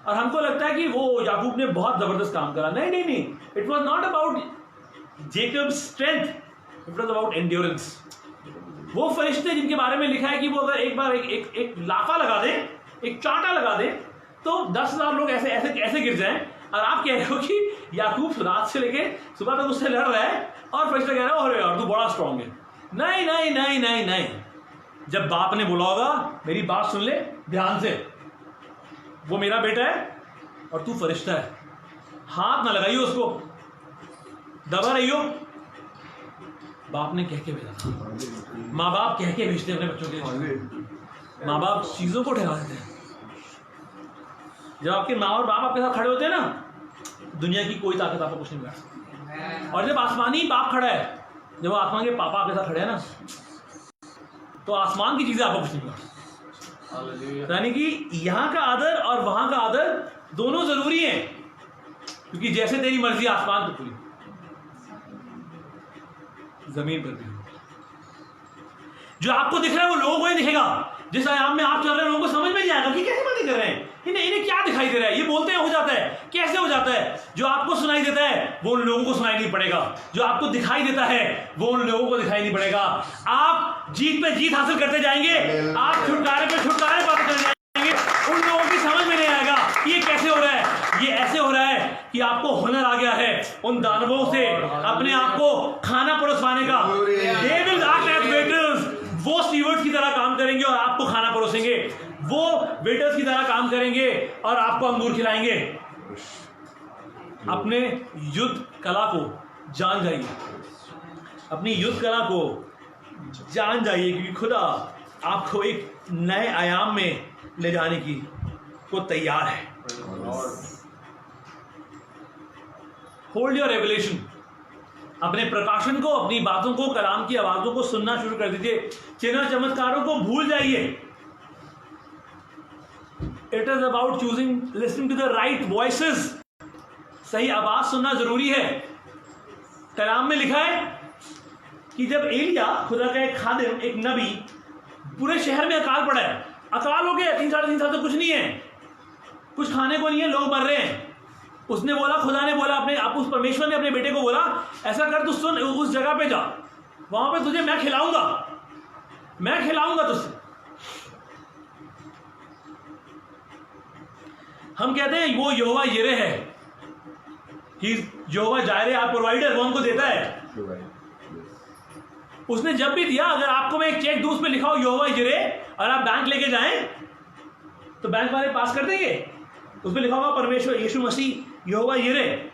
और हमको लगता है कि वो याकूब ने बहुत जबरदस्त काम करा। नहीं, it was not about Jacob's strength, it was about endurance. वो फरिश्ते जिनके बारे में लिखा है कि वो अगर एक बार एक लाफा लगा दे, एक चांटा लगा दे, तो 10,000 लोग ऐसे गिर जाएं। और आप कह रहे हो कि याकूब रात से लेके सुबह तक उससे लड़ रहा है और फरिश्ता कह रहा है अरे यार तू बड़ा स्ट्रांग है। नहीं, जब बाप ने बोला होगा मेरी बात सुन ले ध्यान से, वो मेरा बेटा है और तू फरिश्ता है, हाथ ना लगाइयो उसको, दबा रहियो। बाप ने कह के भेजा था। माँ बाप कह के भेजते हैं अपने बच्चों के। माँ बाप चीजों को ठहरा देते हैं। जब आपके माँ और बाप आपके साथ खड़े होते हैं ना, दुनिया की कोई ताकत आपको कुछ नहीं कर सकती। और जब आसमानी बाप खड़ा है, जब वो आसमान के पापा आपके साथ खड़े हैं ना, तो आसमान की चीजें आपको कुछ नहीं कर सकती। यानी कि यहाँ का आदर और वहां का आदर दोनों जरूरी है, क्योंकि जैसे तेरी मर्जी आसमान पर पूरी, जमीन पर भी। जो आपको दिख रहा है वो लोगों को ही दिखेगा। जिस आयाम में आप चल रहे हैं लोगों को समझ में नहीं आएगा कि कैसे बातें कर रहे हैं, इन्हें क्या दिखाई दे रहा है, ये बोलते हैं हो जाता है, कैसे हो जाता है। जो आपको सुनाई देता है वो उन लोगों को सुनाई नहीं पड़ेगा, जो आपको दिखाई देता है वो उन लोगों को दिखाई नहीं पड़ेगा। आप जीत पे जीत हासिल करते जाएंगे, आप छुटकारे पे छुटकारे पाते चले जाएंगे। उन लोगों की समझ में नहीं आएगा कि ये कैसे हो रहा है। ये ऐसे हो रहा है कि आपको हुनर आ गया है उन दानवों से अपने आप को खाना परोसवाने का। They will act as waiters, वो स्टीवर्ड्स की तरह काम करेंगे और आपको खाना परोसेंगे। वो वेटर्स की तरह काम करेंगे और आपको अंगूर खिलाएंगे। अपने युद्ध कला को जान जाइए, अपनी युद्ध कला को जान जाइए, क्योंकि खुदा आपको एक नए आयाम में ले जाने की को तैयार है। होल्ड योर रेवलेशन, अपने प्रकाशन को, अपनी बातों को, कलाम की आवाजों को सुनना शुरू कर दीजिए। चिन्ह चमत्कारों को भूल जाइए। It is about choosing, listening to the right voices. सही आवाज सुनना जरूरी है। कलाम में लिखा है कि जब एलिया, खुदा का एक खादिम, एक नबी, पूरे शहर में अकाल पड़ा है, अकाल हो गया 3-3.5 साल तो कुछ नहीं है, कुछ खाने को नहीं है, लोग मर रहे हैं। उसने बोला, खुदा ने बोला उस परमेश्वर ने अपने बेटे को बोला, ऐसा कर, तू सुन, उस जगह पे जा, वहां पे तुझे मैं खिलाऊंगा तुझसे। हम कहते हैं वो यहोवा यिरे है, कि यहोवा जायरे, आप प्रोवाइडर, वो हमको देता है। उसने जब भी दिया, अगर आपको मैं एक चेक दूं उस पे लिखा हो यहोवा यिरे और आप बैंक लेके जाएं तो बैंक वाले पास कर देंगे। उस पे लिखा होगा परमेश्वर यीशु मसीह यहोवा यिरे,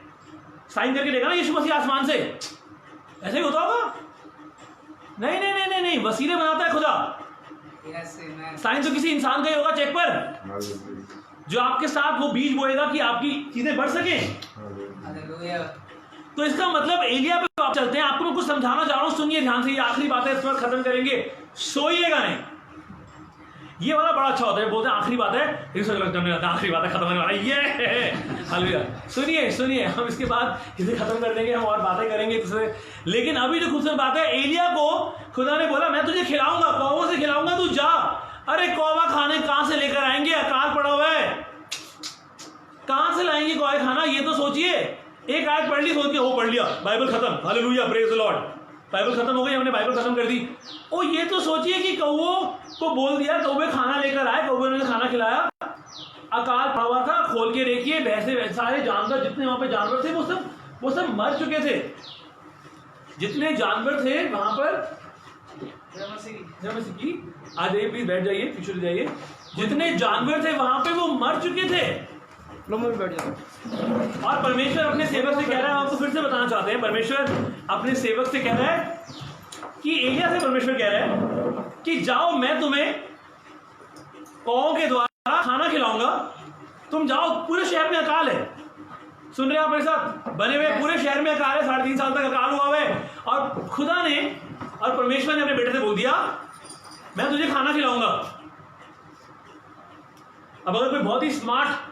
साइन करके देगा ना यीशु मसीह आसमान से। ऐसे ही होता होगा? नहीं, वसीले बनाता है खुदा। साइन तो किसी इंसान का ही होगा चेक पर, जो आपके साथ वो बीज बोएगा कि आपकी चीजें बढ़ सके। तो इसका मतलब एलिया पे आप चलते हैं। आपको मैं कुछ समझाना चाह रहा हूं, सुनिए ध्यान से, ये आखिरी बात है, इस पर खत्म करेंगे, सोइएगा नहीं। ये वाला बड़ा अच्छा होता है, बोलते हैं आखिरी बात है, आखिरी बात है, खत्म होने वाला ये। हालेलुया। सुनिए, हम इसके बाद इसे खत्म कर देंगे, हम और बातें करेंगे इससे। लेकिन अभी जो खूबसूरत बात है, एलिया को खुदा ने बोला मैं तुझे खिलाऊंगा, कौवों से खिलाऊंगा, तू जा। अरे कौवा खाने कहां से लेकर आएंगे? अकाल पड़ा हुआ है, कहां से लाएंगे कौवे खाना? ये तो सोचिए। एक आयत पढ़ ली, सोच के वो पढ़ लिया, बाइबल खत्म, hallelujah, praise the Lord, Bible खत्म हो गई, हमने बाइबल खत्म कर दी। ओ ये तो सोचिए कि कौवों को बोल दिया, कौवे खाना लेकर आए, कौवे ने खाना खिलाया, अकाल पड़ा हुआ था, खोल के देखिए, भैंसे, सारे जानवर, जितने वहां पे जानवर थे वो सब मर चुके थे। जितने जानवर थे वहां पर, आज प्लीज बैठ जाइए, पीछे जाइए। जितने जानवर थे वहां पे वो मर चुके थे। लो मैं भी बैठ जाता हूँ। और परमेश्वर अपने सेवक से कह रहा है, हम आपको फिर से बताना चाहते हैं, परमेश्वर अपने सेवक से कह रहा है कि एलिया से परमेश्वर कह रहा है कि जाओ, मैं तुम्हें कौओं के द्वारा खाना खिलाऊंगा, तुम जाओ, पूरे शहर में अकाल है। सुन रहे हैं आप मेरे साथ? बने हुए पूरे शहर में अकाल है, 3.5 साल तक अकाल हुआ है। और खुदा ने और परमेश्वर ने अपने बेटे से बोल दिया, मैं तुझे खाना खिलाऊंगा। अब अगर कोई बहुत ही स्मार्ट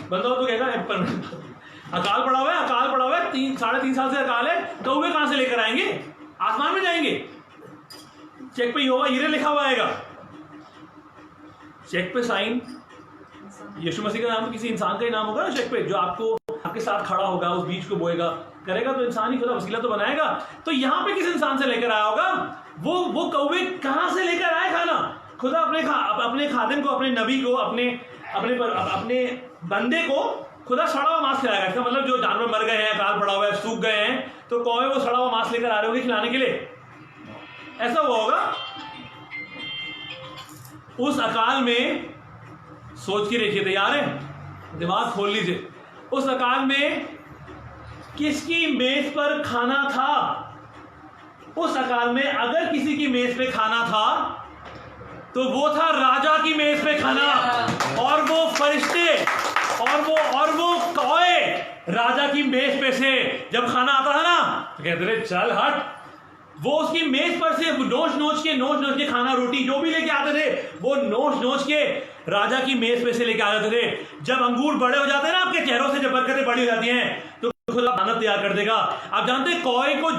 बंदा हो तो कहेगा अकाल पड़ा हुआ है, अकाल पड़ा हुआ है, 3.5 साल से अकाल है, कौवे कहां से लेकर आएंगे? आसमान में जाएंगे। चेक पे यहोवा यीरे लिखा हुआ आएगा, चेक पे साइन यीशु मसीह का नाम, तो किसी इंसान का ही नाम होगा ना चेक पे, जो आपको आपके साथ खड़ा होगा, उस बीज को बोएगा, करेगा तो इंसान ही, खुदा वसीला तो बनाएगा। तो यहां पे किस इंसान से लेकर आया होगा? वो कौवे कहां से लेकर आए खाना? खुदा अपने खादिम को, अपने नबी को, अपने बंदे को खुदा सड़ा हुआ मांस खिलाएगा। इसका मतलब जो जानवर मर गए हैं, अकाल पड़ा हुआ है, सूख गए हैं, तो कौवे वो सड़ा हुआ मांस लेकर आ रहे होंगे खिलाने के लिए। ऐसा हुआ होगा। उस अकाल में सोच के देखिए, तैयार है? दिमाग खोल लीजिए। उस अकाल में किसकी मेज पर खाना था? उस अकाल में अगर किसी की मेज पे खाना था तो वो था राजा की मेज पे खाना। और वो फरिश्ते और वो कौए राजा की मेज पे से जब खाना आता था ना, तो कहते थे चल हट। वो उसकी मेज पर से नोच नोच के खाना, रोटी जो भी लेके आते थे, वो नोच के राजा की मेज पे से लेके आ जाते थे। जब अंगूर बड़े हो जाते हैं ना आपके चेहरों से, जब बरकतें बड़ी हो जाती हैं, तो खुदा खाना तैयार कर देगा। आप जानते हैं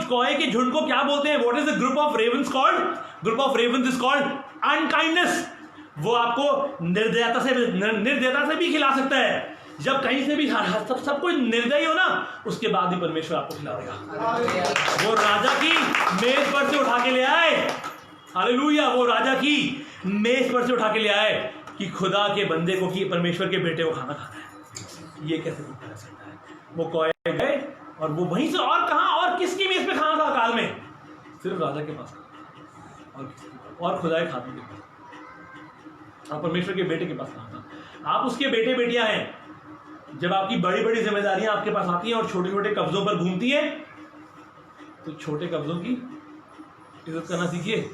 कौए के झुंड को क्या बोलते हैं? What is the group of ravens called? Group of ravens is called unkindness. वो आपको निर्दयता से भी खिला सकता है। जब कहीं से भी सब कोई निर्दयी हो ना, उसके बाद ही परमेश्वर आपको खिला देगा। वो राजा की मेज पर से उठा के ले आए, हालेलुया, वो राजा की मेज पर से उठा के ले आए कि खुदा के बंदे को, कि परमेश्वर के बेटे को खाना खाना है। ये कैसे कर सकता है? वो कौए गए और वो वहीं से, और कहां और किसकी मेज पे खाना था अकाल में? सिर्फ राजा के पास और खुदा के खातों के पास, और परमेश्वर के बेटे के पास खाना था। आप उसके बेटे बेटियां हैं। जब आपकी बड़ी बड़ी जिम्मेदारियां आपके पास आती हैं और छोटे छोटे कब्जों पर घूमती हैं, तो छोटे कब्जों की इज्जत करना सीखिए।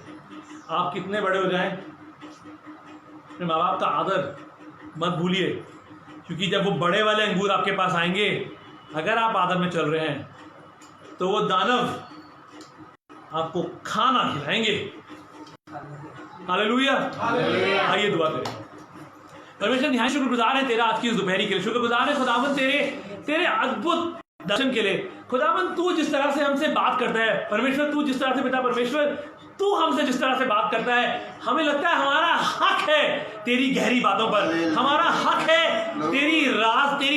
आप कितने बड़े हो जाएं, अपने माँ बाप का आदर मत भूलिए, क्योंकि जब वो बड़े वाले अंगूर आपके पास आएंगे, अगर आप आदर में चल रहे हैं, तो वो दानव आपको खाना खिलाएंगे। हालेलुया। आइए दुआ करें। परमेश्वर निहायत शुक्रगुजार है तेरा आज की इस दोपहरी के लिए। शुक्रगुजार है खुदावन तेरे अद्भुत दर्शन के लिए। खुदावन तू जिस तरह से हमसे बात करता है, परमेश्वर तू जिस तरह से, पिता परमेश्वर तू हमसे जिस तरह से बात करता है, हमें लगता है हमारा हक है तेरी गहरी बातों पर, हमारा हक है तेरी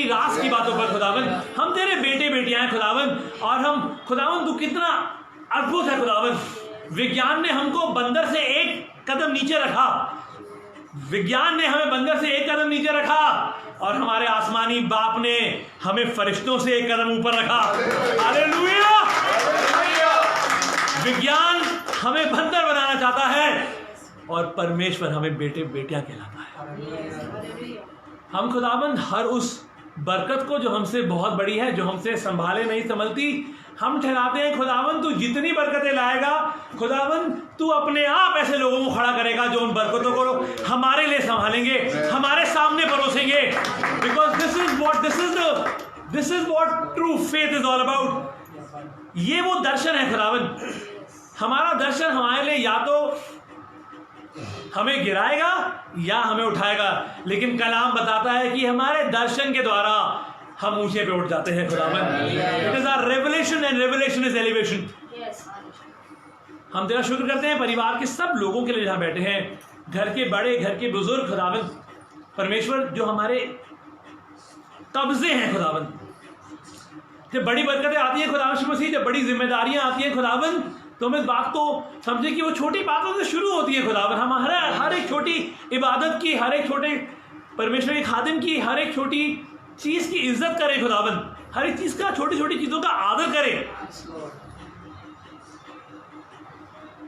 राज की बातों पर। खुदावन हम तेरे बेटे बेटियां हैं खुदावन, और हम खुदावन तू कितना अद्भुत है खुदावन। विज्ञान ने हमको बंदर से एक कदम नीचे रखा, विज्ञान ने हमें बंदर से एक कदम नीचे रखा, और हमारे आसमानी बाप ने हमें फरिश्तों से एक कदम ऊपर रखा। हालेलुया। विज्ञान हमें बंदर बनाना चाहता है और परमेश्वर हमें बेटे बेटियां कहलाता है। हम खुदाबंद हर उस बरकत को जो हमसे बहुत बड़ी है, जो हमसे संभाले नहीं संभलती, हम ठहराते हैं खुदावन तू जितनी बरकतें लाएगा, खुदावन तू अपने आप ऐसे लोगों को खड़ा करेगा जो उन बरकतों को हमारे लिए संभालेंगे, हमारे सामने परोसेंगे। Because this is what true faith is all about. ये वो दर्शन है खुदावन। हमारा दर्शन हमारे लिए या तो हमें गिराएगा या हमें उठाएगा, लेकिन कलाम बताता है कि हमारे दर्शन के द्वारा हम ऊंचे पे उठ जाते हैं खुदावन। It is our revelation and revelation is elevation. हम तेरा शुक्र करते हैं परिवार के सब लोगों के लिए जहां बैठे हैं, घर के बड़े, घर के बुजुर्ग खुदावन परमेश्वर जो हमारे कब्जे हैं खुदावन। जब बड़ी बरकतें आती हैं खुदावन मसीह, जब बड़ी जिम्मेदारियां आती हैं खुदावन, तो हम इस बात को समझे कि वो छोटी बातों से शुरू होती है खुदावन। हम हर एक छोटी इबादत की, हर एक छोटे परमेश्वर के खादिम की, हर एक छोटी चीज की इज्जत करें खुदावन, हर एक चीज का, छोटी छोटी चीजों का आदर करें।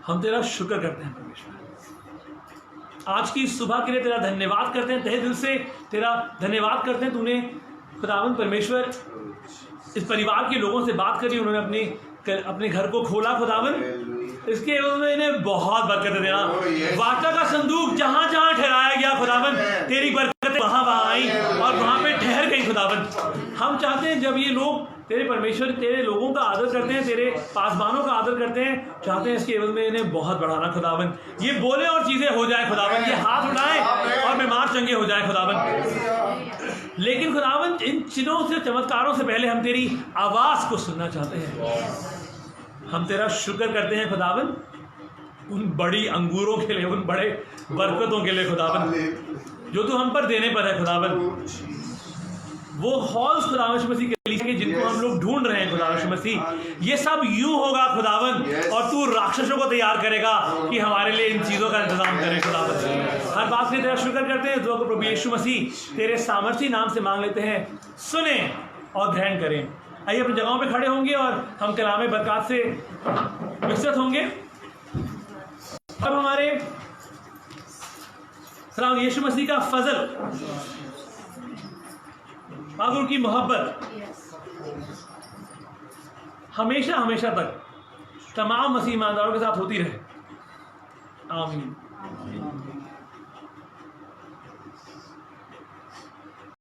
हम तेरा शुक्र करते हैं परमेश्वर। आज की सुबह के लिए तेरा धन्यवाद करते हैं, तहे दिल से तेरा धन्यवाद करते हैं। तूने खुदावंद परमेश्वर इस परिवार के लोगों से बात करी, उन्होंने अपने घर को खोला खुदावंद, इसके में इन्हें बहुत बरकत देना। वाचा का संदूक जहां जहां ठहराया गया खुदावंद, तेरी बरकतें वहां वहां आई और वहां पे ठहर गई खुदावंद। हम चाहते हैं जब ये लोग तेरे परमेश्वर तेरे लोगों का आदर करते हैं, तेरे पासबानों का आदर करते हैं, चाहते हैं इसके एवज में इन्हें बहुत बढ़ाना खुदावंद। ये बोले और चीजें हो जाए खुदावंद, ये हाथ उठाएं और बीमार चंगे हो जाए खुदावंद। लेकिन खुदावंद इन चिन्हों से चमत्कारों से पहले हम तेरी आवाज को सुनना चाहते हैं। हम तेरा शुक्र करते हैं खुदावंद उन बड़ी अंगूरों के लिए, उन बड़े बरकतों के लिए खुदावंद जो तू हम पर देने पर है खुदावंद। वो हॉल्स खुदावंद मसीह के लिए जिनको हम लोग ढूंढ रहे हैं खुदावंद मसीह, ये सब यूं होगा खुदावंद, और तू राक्षसों को तैयार करेगा कि हमारे लिए इन चीजों का इंतजाम करे खुदावंद। हर बात से तेरा शुक्र करते हैं, दुआ को प्रभु यीशु मसीह तेरे सामर्थी नाम से मांग लेते हैं, सुने और ग्रहण करें। आइए अपनी जगहों पे खड़े होंगे और हम कलाम बरकत से विकसित होंगे। अब हमारे खुदा यीशु मसीह का फजल, पागुर की मोहब्बत हमेशा हमेशा तक तमाम मसीह ईमानदारों के साथ होती रहे। आमीन।